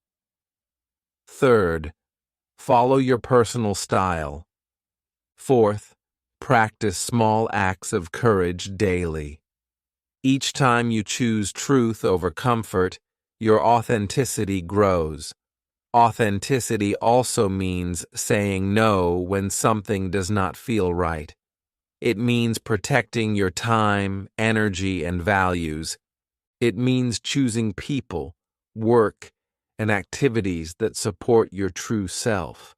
Third, follow your personal style. Fourth, practice small acts of courage daily. Each time you choose truth over comfort, your authenticity grows. Authenticity also means saying no when something does not feel right. It means protecting your time, energy, and values. It means choosing people, work, and activities that support your true self.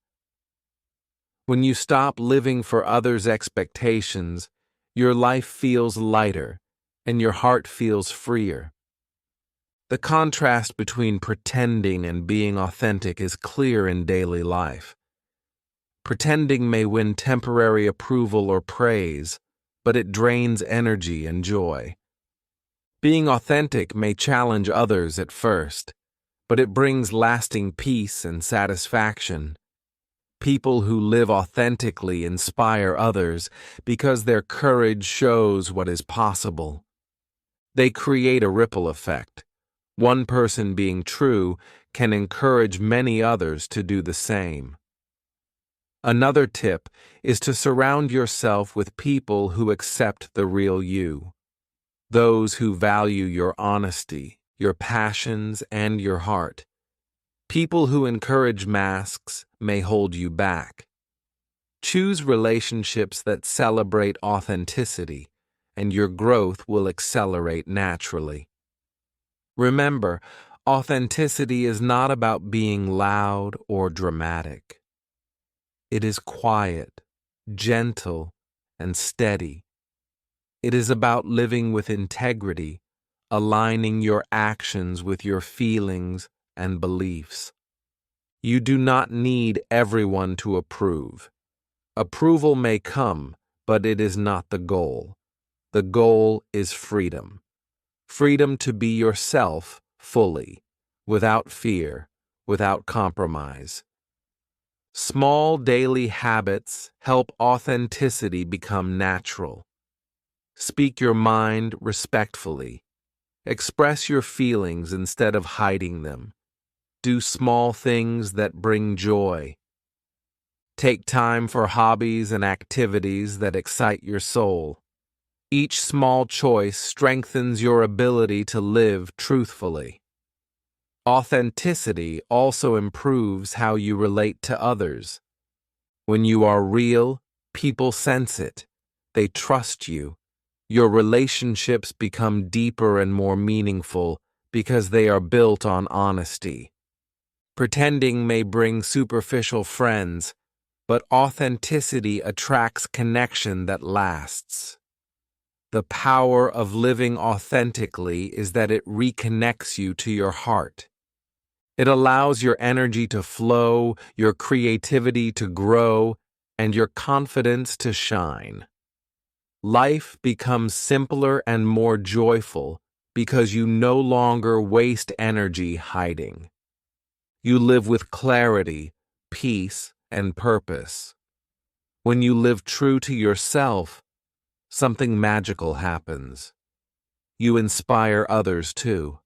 When you stop living for others' expectations, your life feels lighter and your heart feels freer. The contrast between pretending and being authentic is clear in daily life. Pretending may win temporary approval or praise, but it drains energy and joy. Being authentic may challenge others at first, but it brings lasting peace and satisfaction. People who live authentically inspire others because their courage shows what is possible. They create a ripple effect. One person being true can encourage many others to do the same. Another tip is to surround yourself with people who accept the real you. Those who value your honesty, your passions, and your heart. People who encourage masks may hold you back. Choose relationships that celebrate authenticity, and your growth will accelerate naturally. Remember, authenticity is not about being loud or dramatic. It is quiet, gentle, and steady. It is about living with integrity, aligning your actions with your feelings and beliefs. You do not need everyone to approve. Approval may come, but it is not the goal. The goal is freedom. Freedom to be yourself fully, without fear, without compromise. Small daily habits help authenticity become natural. Speak your mind respectfully. Express your feelings instead of hiding them. Do small things that bring joy. Take time for hobbies and activities that excite your soul. Each small choice strengthens your ability to live truthfully. Authenticity also improves how you relate to others. When you are real, people sense it. They trust you. Your relationships become deeper and more meaningful because they are built on honesty. Pretending may bring superficial friends, but authenticity attracts connection that lasts. The power of living authentically is that it reconnects you to your heart. It allows your energy to flow, your creativity to grow, and your confidence to shine. Life becomes simpler and more joyful because you no longer waste energy hiding. You live with clarity, peace, and purpose. When you live true to yourself, something magical happens. You inspire others too.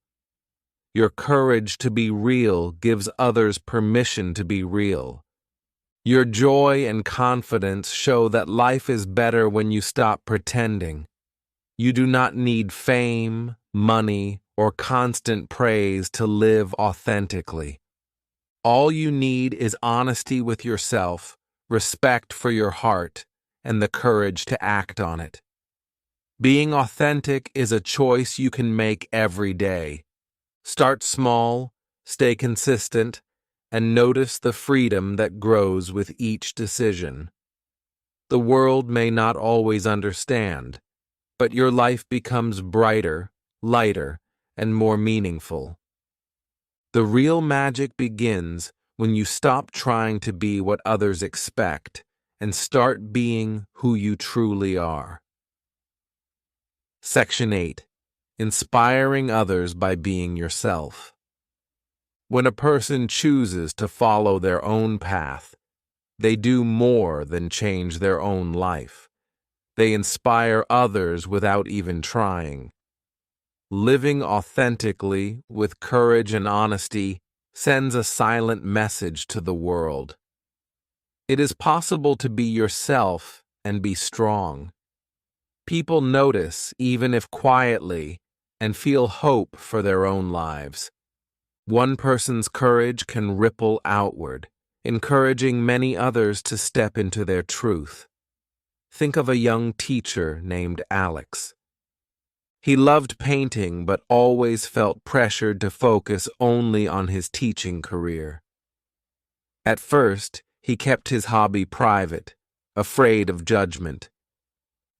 Your courage to be real gives others permission to be real. Your joy and confidence show that life is better when you stop pretending. You do not need fame, money, or constant praise to live authentically. All you need is honesty with yourself, respect for your heart, and the courage to act on it. Being authentic is a choice you can make every day. Start small, stay consistent, and notice the freedom that grows with each decision. The world may not always understand, but your life becomes brighter, lighter, and more meaningful. The real magic begins when you stop trying to be what others expect and start being who you truly are. Section 8. Inspiring others by being yourself. When a person chooses to follow their own path, they do more than change their own life. They inspire others without even trying. Living authentically, with courage and honesty, sends a silent message to the world. It is possible to be yourself and be strong. People notice, even if quietly, and feel hope for their own lives. One person's courage can ripple outward, encouraging many others to step into their truth. Think of a young teacher named Alex. He loved painting but always felt pressured to focus only on his teaching career. At first, he kept his hobby private, afraid of judgment.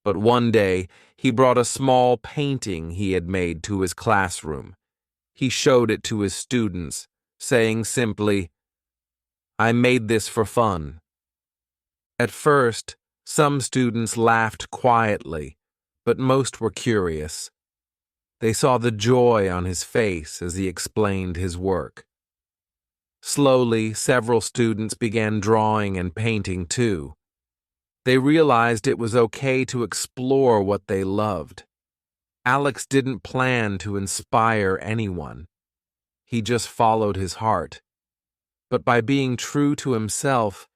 But one day, he brought a small painting he had made to his classroom. He showed it to his students, saying simply, "I made this for fun." At first, some students laughed quietly, but most were curious. They saw the joy on his face as he explained his work. Slowly, several students began drawing and painting too. They realized it was okay to explore what they loved. Alex didn't plan to inspire anyone. He just followed his heart. But by being true to himself,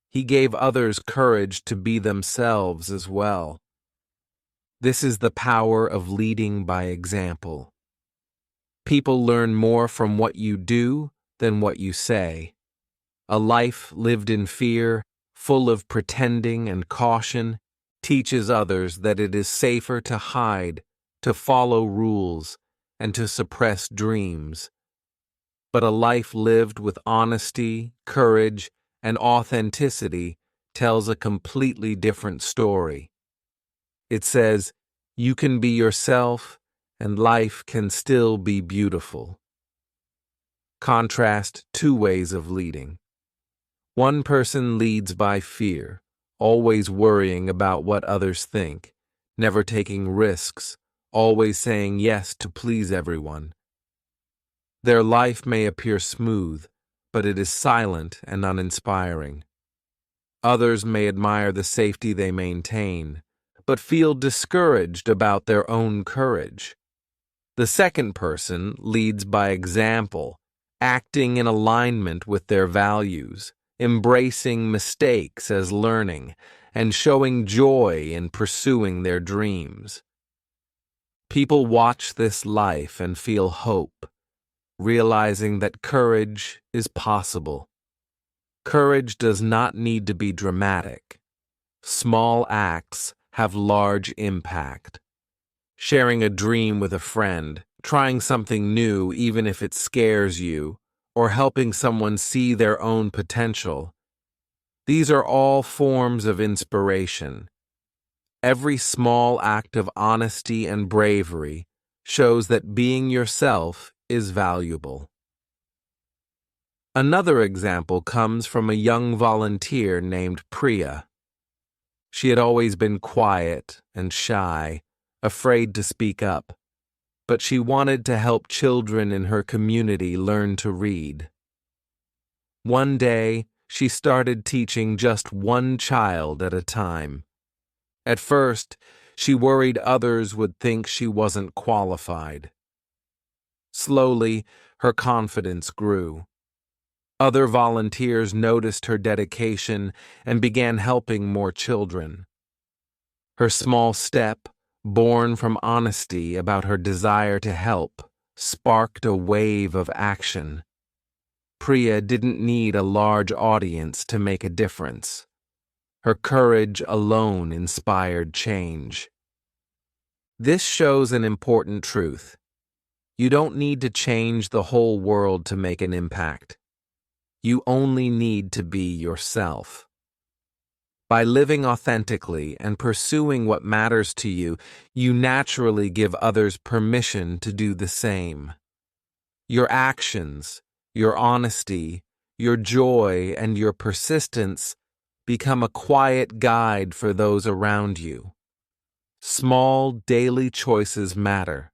he gave others courage to be themselves as well. This is the power of leading by example. People learn more from what you do than what you say. A life lived in fear, full of pretending and caution, teaches others that it is safer to hide, to follow rules, and to suppress dreams. But a life lived with honesty, courage, and authenticity tells a completely different story. It says, you can be yourself, and life can still be beautiful. Contrast two ways of leading. One person leads by fear, always worrying about what others think, never taking risks, always saying yes to please everyone. Their life may appear smooth, but it is silent and uninspiring. Others may admire the safety they maintain, but feel discouraged about their own courage. The second person leads by example, acting in alignment with their values, embracing mistakes as learning, and showing joy in pursuing their dreams. People watch this life and feel hope, realizing that courage is possible. Courage does not need to be dramatic. Small acts have large impact. Sharing a dream with a friend, trying something new even if it scares you, or helping someone see their own potential. These are all forms of inspiration. Every small act of honesty and bravery shows that being yourself is valuable. Another example comes from a young volunteer named Priya. She had always been quiet and shy, afraid to speak up, but she wanted to help children in her community learn to read. One day, she started teaching just one child at a time. At first, she worried others would think she wasn't qualified. Slowly, her confidence grew. Other volunteers noticed her dedication and began helping more children. Her small step, born from honesty about her desire to help, sparked a wave of action. Priya didn't need a large audience to make a difference. Her courage alone inspired change. This shows an important truth. You don't need to change the whole world to make an impact. You only need to be yourself. By living authentically and pursuing what matters to you, you naturally give others permission to do the same. Your actions, your honesty, your joy, and your persistence Become a quiet guide for those around you. Small daily choices matter.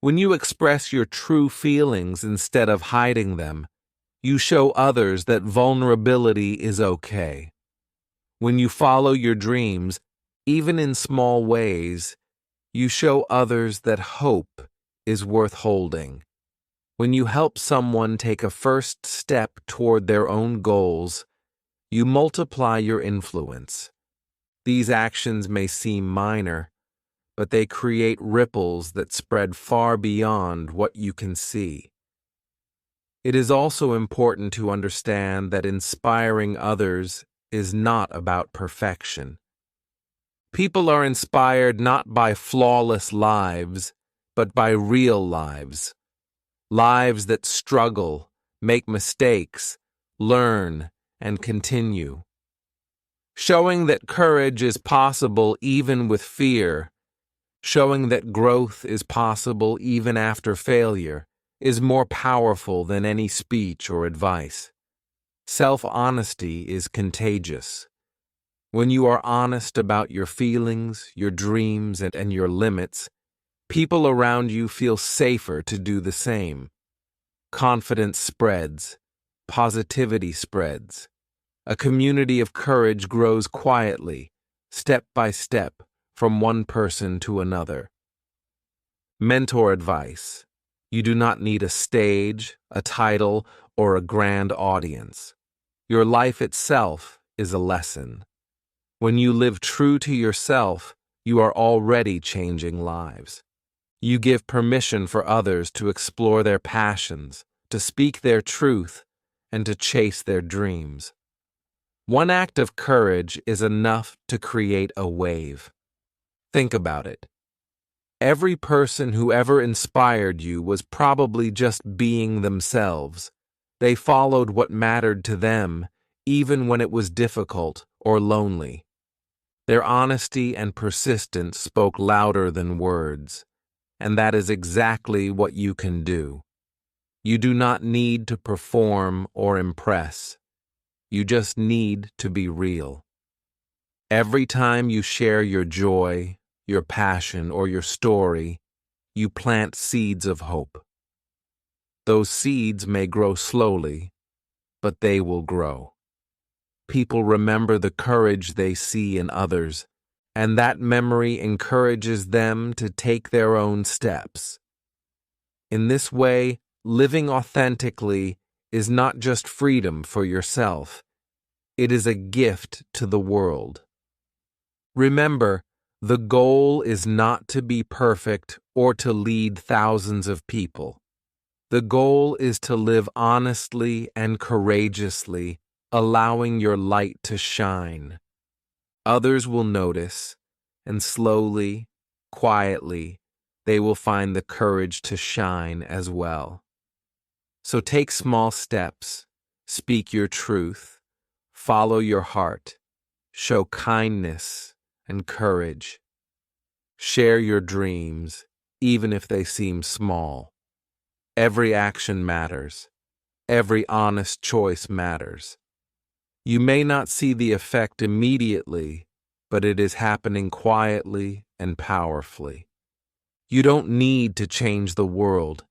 When you express your true feelings instead of hiding them, you show others that vulnerability is okay. When you follow your dreams, even in small ways, you show others that hope is worth holding. When you help someone take a first step toward their own goals, you multiply your influence. These actions may seem minor, but they create ripples that spread far beyond what you can see. It is also important to understand that inspiring others is not about perfection. People are inspired not by flawless lives, but by real lives. Lives that struggle, make mistakes, learn, and continue. Showing that courage is possible even with fear, showing that growth is possible even after failure, is more powerful than any speech or advice. Self-honesty is contagious. When you are honest about your feelings, your dreams, and your limits, people around you feel safer to do the same. Confidence spreads. Positivity spreads. A community of courage grows quietly, step by step, from one person to another. Mentor advice. You do not need a stage, a title, or a grand audience. Your life itself is a lesson. When you live true to yourself, you are already changing lives. You give permission for others to explore their passions, to speak their truth, and to chase their dreams. One act of courage is enough to create a wave. Think about it. Every person who ever inspired you was probably just being themselves. They followed what mattered to them, even when it was difficult or lonely. Their honesty and persistence spoke louder than words, and that is exactly what you can do. You do not need to perform or impress. You just need to be real. Every time you share your joy, your passion, or your story, you plant seeds of hope. Those seeds may grow slowly, but they will grow. People remember the courage they see in others, and that memory encourages them to take their own steps. In this way, living authentically is not just freedom for yourself, it is a gift to the world. Remember, the goal is not to be perfect or to lead thousands of people. The goal is to live honestly and courageously, allowing your light to shine. Others will notice, and slowly, quietly, they will find the courage to shine as well. So take small steps, speak your truth, follow your heart, show kindness and courage. Share your dreams, even if they seem small. Every action matters. Every honest choice matters. You may not see the effect immediately, but it is happening quietly and powerfully. You don't need to change the world.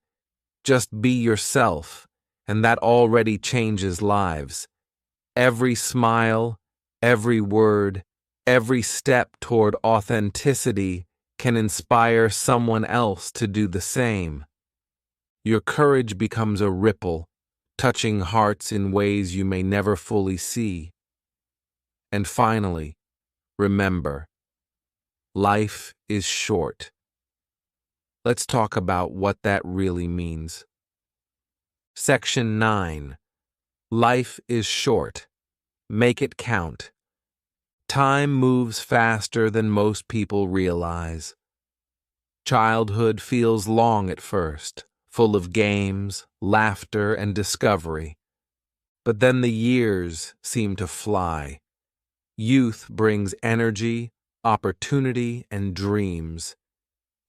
Just be yourself, and that already changes lives. Every smile, every word, every step toward authenticity can inspire someone else to do the same. Your courage becomes a ripple, touching hearts in ways you may never fully see. And finally, remember, life is short. Let's talk about what that really means. Section 9. Life is short. Make it count. Time moves faster than most people realize. Childhood feels long at first, full of games, laughter, and discovery. But then the years seem to fly. Youth brings energy, opportunity, and dreams.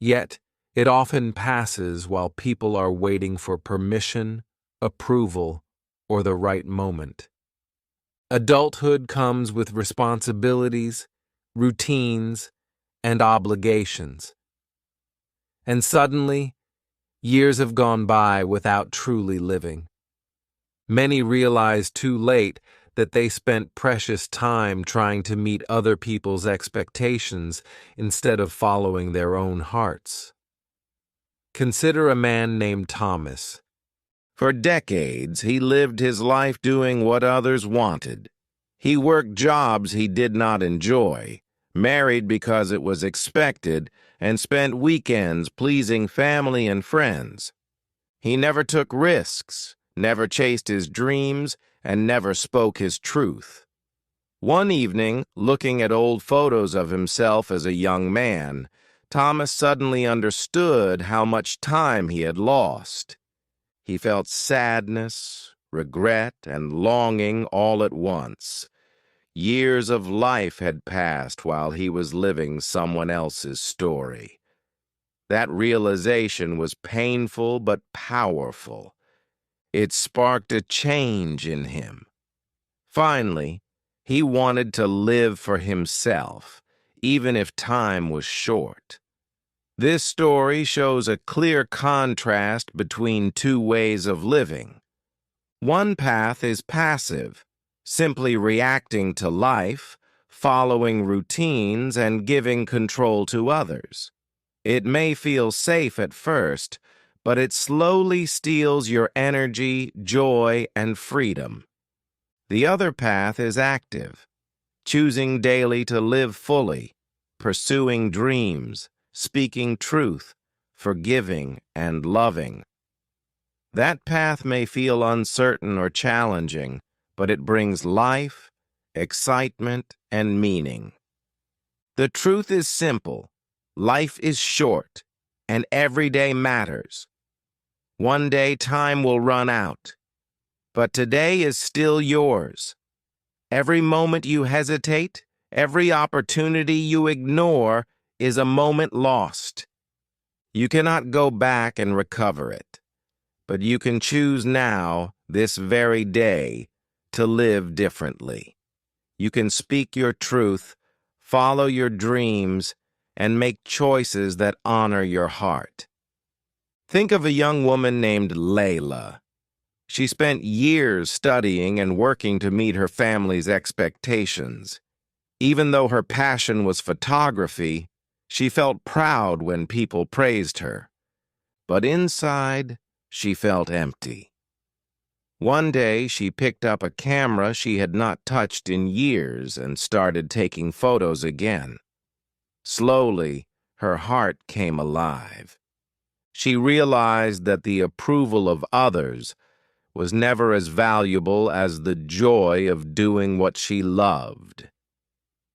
Yet, it often passes while people are waiting for permission, approval, or the right moment. Adulthood comes with responsibilities, routines, and obligations. And suddenly, years have gone by without truly living. Many realize too late that they spent precious time trying to meet other people's expectations instead of following their own hearts. Consider a man named Thomas. For decades, he lived his life doing what others wanted. He worked jobs he did not enjoy, married because it was expected, and spent weekends pleasing family and friends. He never took risks, never chased his dreams, and never spoke his truth. One evening, looking at old photos of himself as a young man, Thomas suddenly understood how much time he had lost. He felt sadness, regret, and longing all at once. Years of life had passed while he was living someone else's story. That realization was painful but powerful. It sparked a change in him. Finally, he wanted to live for himself, even if time was short. This story shows a clear contrast between two ways of living. One path is passive, simply reacting to life, following routines, and giving control to others. It may feel safe at first, but it slowly steals your energy, joy, and freedom. The other path is active, choosing daily to live fully, pursuing dreams, speaking truth, forgiving, and loving. That path may feel uncertain or challenging, but it brings life, excitement, and meaning. The truth is simple. Life is short, and every day matters. One day time will run out, but today is still yours. Every moment you hesitate, every opportunity you ignore, is a moment lost. You cannot go back and recover it, but you can choose now, this very day, to live differently. You can speak your truth, follow your dreams, and make choices that honor your heart. Think of a young woman named Layla. She spent years studying and working to meet her family's expectations. Even though her passion was photography, she felt proud when people praised her. But inside, she felt empty. One day, she picked up a camera she had not touched in years and started taking photos again. Slowly, her heart came alive. She realized that the approval of others was never as valuable as the joy of doing what she loved.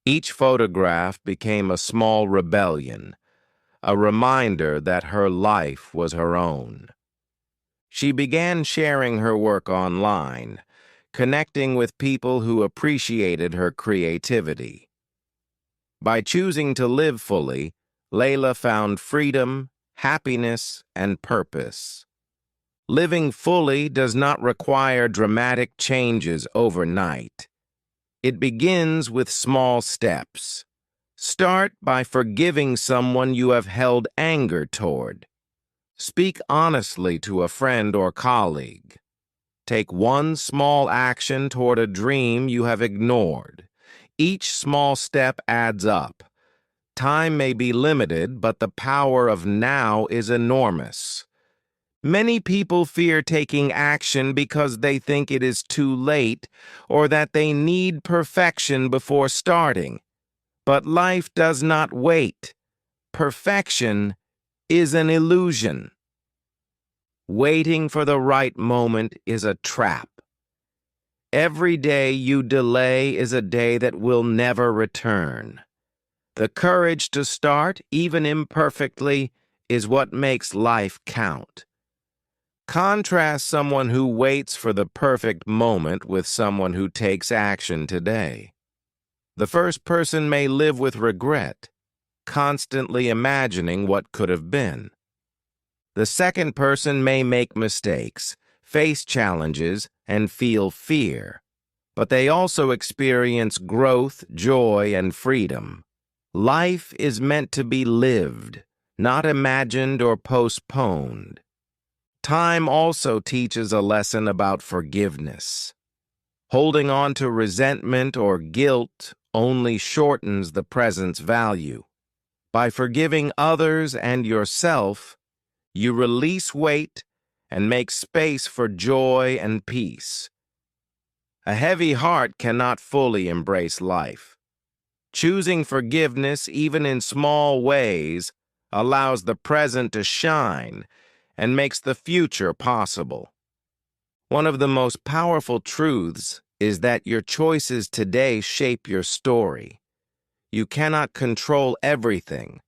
Each photograph became a small rebellion, a reminder that her life was her own. She began sharing her work online, connecting with people who appreciated her creativity. By choosing to live fully, Layla found freedom, happiness, and purpose. Living fully does not require dramatic changes overnight. It begins with small steps. Start by forgiving someone you have held anger toward. Speak honestly to a friend or colleague. Take one small action toward a dream you have ignored. Each small step adds up. Time may be limited, but the power of now is enormous. Many people fear taking action because they think it is too late or that they need perfection before starting. But life does not wait. Perfection is an illusion. Waiting for the right moment is a trap. Every day you delay is a day that will never return. The courage to start, even imperfectly, is what makes life count. Contrast someone who waits for the perfect moment with someone who takes action today. The first person may live with regret, constantly imagining what could have been. The second person may make mistakes, face challenges, and feel fear. but they also experience growth, joy, and freedom. Life is meant to be lived, not imagined or postponed. Time also teaches a lesson about forgiveness. Holding on to resentment or guilt only shortens the present's value. By forgiving others and yourself, you release weight and make space for joy and peace. A heavy heart cannot fully embrace life. Choosing forgiveness, even in small ways, allows the present to shine and makes the future possible. One of the most powerful truths is that your choices today shape your story. You cannot control everything,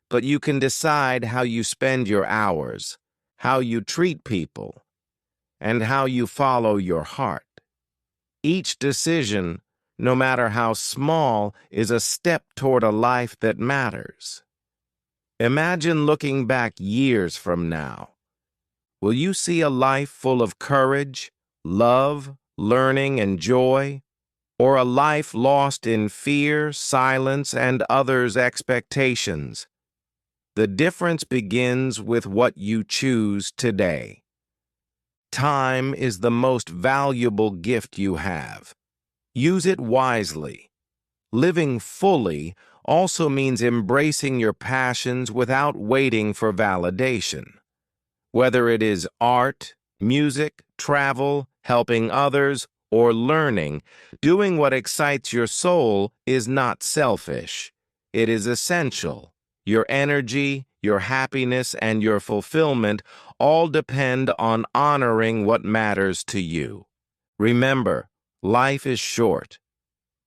but you can decide how you spend your hours, how you treat people, and how you follow your heart. Each decision, no matter how small, is a step toward a life that matters. Imagine looking back years from now. Will you see a life full of courage, love, learning, and joy? Or a life lost in fear, silence, and others' expectations? The difference begins with what you choose today. Time is the most valuable gift you have. Use it wisely. Living fully also means embracing your passions without waiting for validation. Whether it is art, music, travel, helping others, or learning, doing what excites your soul is not selfish. It is essential. Your energy, your happiness, and your fulfillment all depend on honoring what matters to you. Remember, life is short.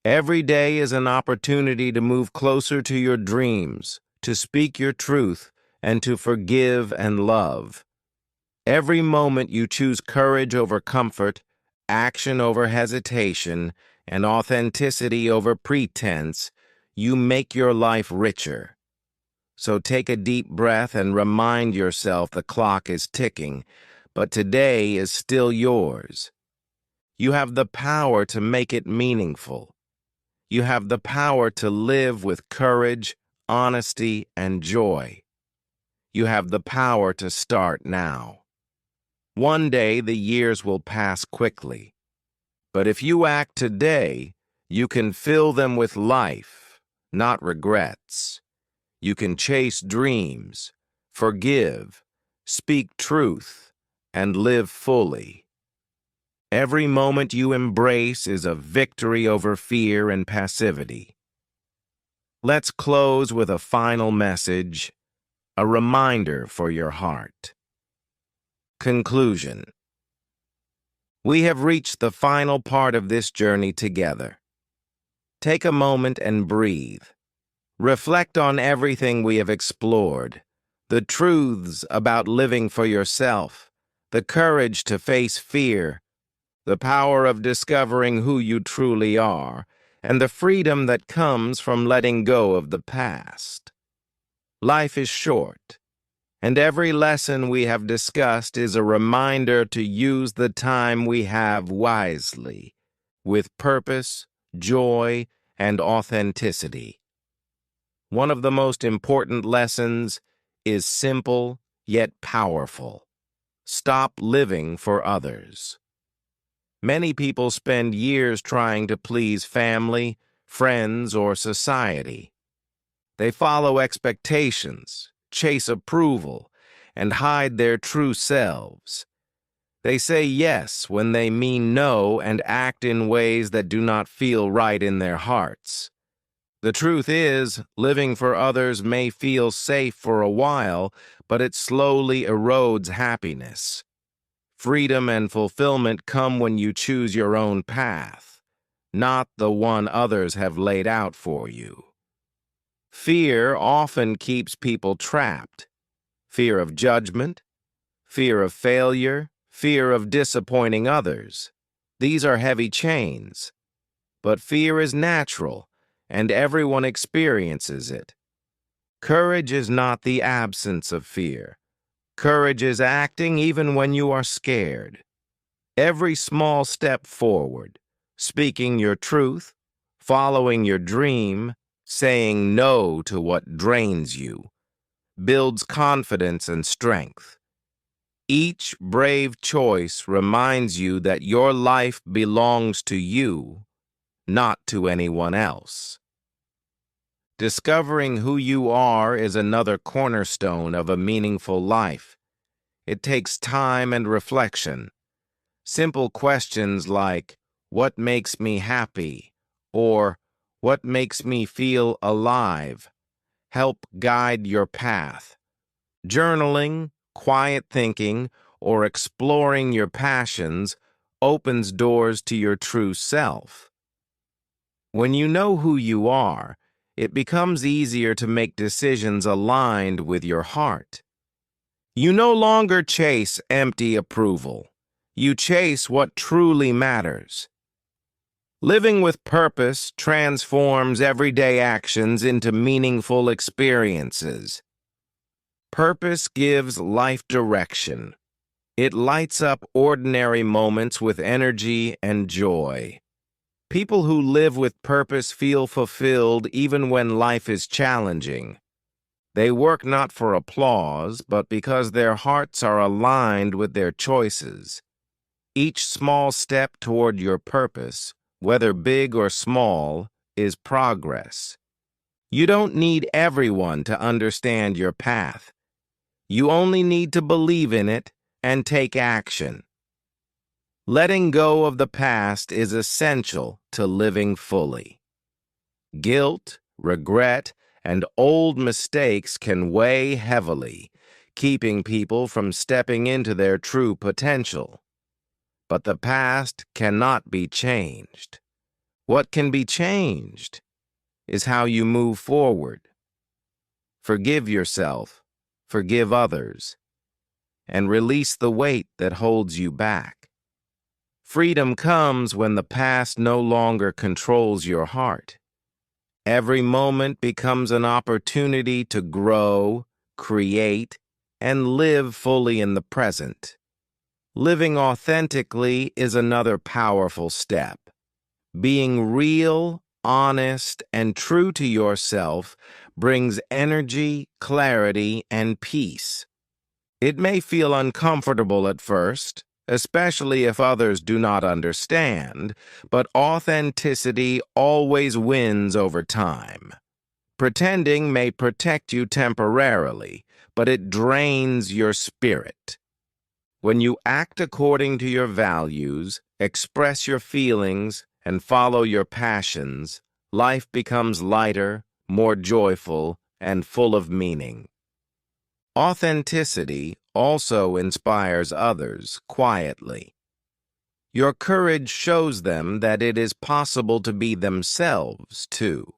Every day is an opportunity to move closer to your dreams, to speak your truth, and to forgive and love. Every moment you choose courage over comfort, action over hesitation, and authenticity over pretense, you make your life richer. So take a deep breath and remind yourself the clock is ticking, but today is still yours. You have the power to make it meaningful. You have the power to live with courage, honesty, and joy. You have the power to start now. One day the years will pass quickly, but if you act today, you can fill them with life, not regrets. You can chase dreams, forgive, speak truth, and live fully. Every moment you embrace is a victory over fear and passivity. Let's close with a final message, a reminder for your heart. Conclusion. We have reached the final part of this journey together. Take a moment and breathe. Reflect on everything we have explored, the truths about living for yourself, the courage to face fear, the power of discovering who you truly are, and the freedom that comes from letting go of the past. Life is short, and every lesson we have discussed is a reminder to use the time we have wisely, with purpose, joy, and authenticity. One of the most important lessons is simple yet powerful. Stop living for others. Many people spend years trying to please family, friends, or society. They follow expectations, chase approval, and hide their true selves. They say yes when they mean no and act in ways that do not feel right in their hearts. The truth is, living for others may feel safe for a while, but it slowly erodes happiness. Freedom and fulfillment come when you choose your own path, not the one others have laid out for you. Fear often keeps people trapped. Fear of judgment, fear of failure, fear of disappointing others. These are heavy chains. But fear is natural, and everyone experiences it. Courage is not the absence of fear. Courage is acting even when you are scared. Every small step forward, speaking your truth, following your dream, saying no to what drains you, builds confidence and strength. Each brave choice reminds you that your life belongs to you, not to anyone else. Discovering who you are is another cornerstone of a meaningful life. It takes time and reflection. Simple questions like, "What makes me happy?" or "What makes me feel alive?" help guide your path. Journaling, quiet thinking, or exploring your passions opens doors to your true self. When you know who you are, it becomes easier to make decisions aligned with your heart. You no longer chase empty approval. You chase what truly matters. Living with purpose transforms everyday actions into meaningful experiences. Purpose gives life direction. It lights up ordinary moments with energy and joy. People who live with purpose feel fulfilled even when life is challenging. They work not for applause, but because their hearts are aligned with their choices. Each small step toward your purpose, whether big or small, is progress. You don't need everyone to understand your path. You only need to believe in it and take action. Letting go of the past is essential to living fully. Guilt, regret, and old mistakes can weigh heavily, keeping people from stepping into their true potential. But the past cannot be changed. What can be changed is how you move forward. Forgive yourself, forgive others, and release the weight that holds you back. Freedom comes when the past no longer controls your heart. Every moment becomes an opportunity to grow, create, and live fully in the present. Living authentically is another powerful step. Being real, honest, and true to yourself brings energy, clarity, and peace. It may feel uncomfortable at first, especially if others do not understand, but authenticity always wins over time. Pretending may protect you temporarily, but it drains your spirit. When you act according to your values, express your feelings, and follow your passions, life becomes lighter, more joyful, and full of meaning. Authenticity also inspires others quietly. Your courage shows them that it is possible to be themselves, too.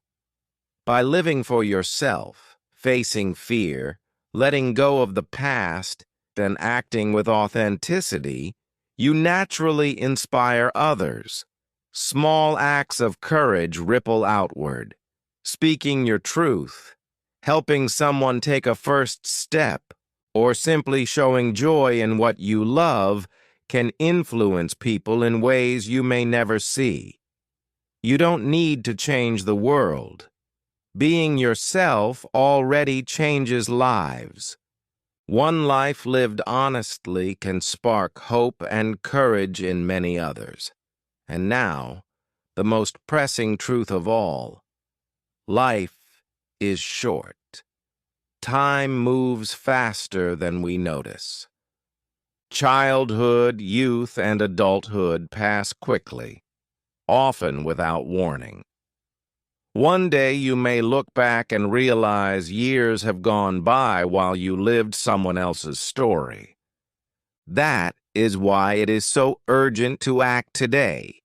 By living for yourself, facing fear, letting go of the past, and acting with authenticity, you naturally inspire others. Small acts of courage ripple outward. Speaking your truth, helping someone take a first step, or simply showing joy in what you love can influence people in ways you may never see. You don't need to change the world. Being yourself already changes lives. One life lived honestly can spark hope and courage in many others. And now, the most pressing truth of all, life is short. Time moves faster than we notice. Childhood, youth, and adulthood pass quickly, often without warning. One day you may look back and realize years have gone by while you lived someone else's story. That is why it is so urgent to act today.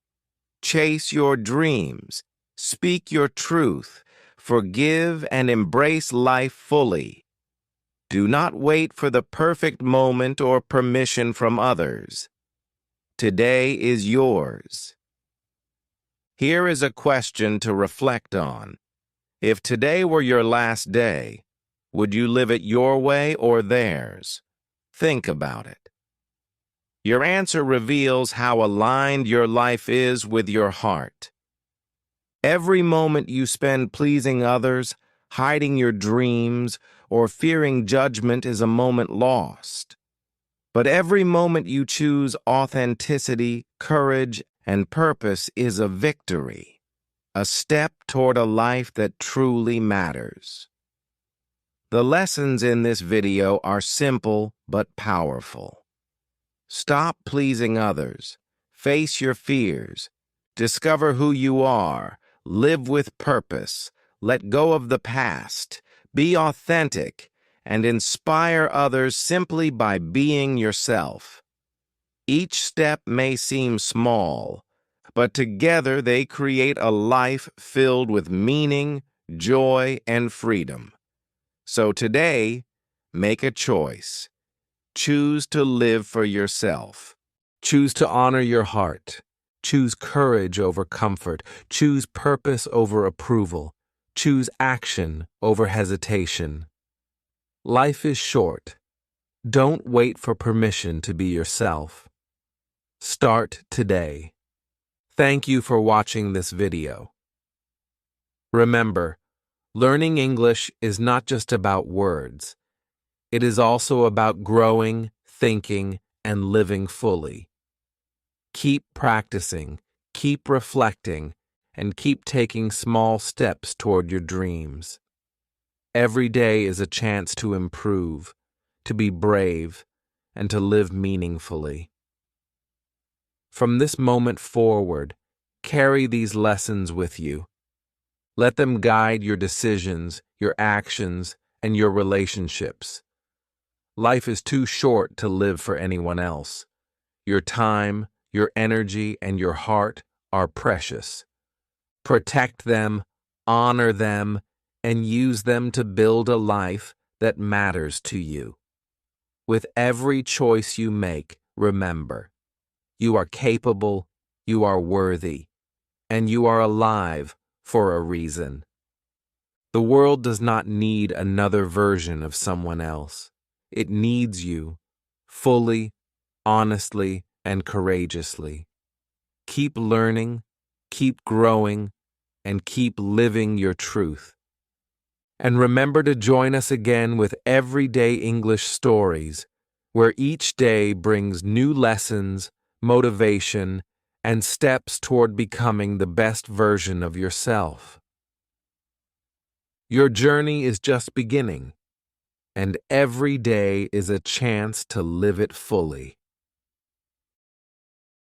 Chase your dreams, speak your truth, forgive and embrace life fully. Do not wait for the perfect moment or permission from others. Today is yours. Here is a question to reflect on. If today were your last day, would you live it your way or theirs? Think about it. Your answer reveals how aligned your life is with your heart. Every moment you spend pleasing others, hiding your dreams, or fearing judgment is a moment lost. But every moment you choose authenticity, courage, and purpose is a victory, a step toward a life that truly matters. The lessons in this video are simple but powerful. Stop pleasing others, face your fears, discover who you are, live with purpose, let go of the past, be authentic, and inspire others simply by being yourself. Each step may seem small, but together they create a life filled with meaning, joy, and freedom. So today, make a choice. Choose to live for yourself. Choose to honor your heart. Choose courage over comfort. Choose purpose over approval. Choose action over hesitation. Life is short. Don't wait for permission to be yourself. Start today. Thank you for watching this video. Remember, learning English is not just about words. It is also about growing, thinking, and living fully. Keep practicing, keep reflecting, and keep taking small steps toward your dreams. Every day is a chance to improve, to be brave, and to live meaningfully. From this moment forward, carry these lessons with you. Let them guide your decisions, your actions, and your relationships. Life is too short to live for anyone else. Your time, your energy, and your heart are precious. Protect them, honor them, and use them to build a life that matters to you. With every choice you make, remember, you are capable, you are worthy, and you are alive for a reason. The world does not need another version of someone else. It needs you, fully, honestly, and courageously. Keep learning, keep growing, and keep living your truth. And remember to join us again with Everyday English Stories, where each day brings new lessons, motivation, and steps toward becoming the best version of yourself. Your journey is just beginning, and every day is a chance to live it fully.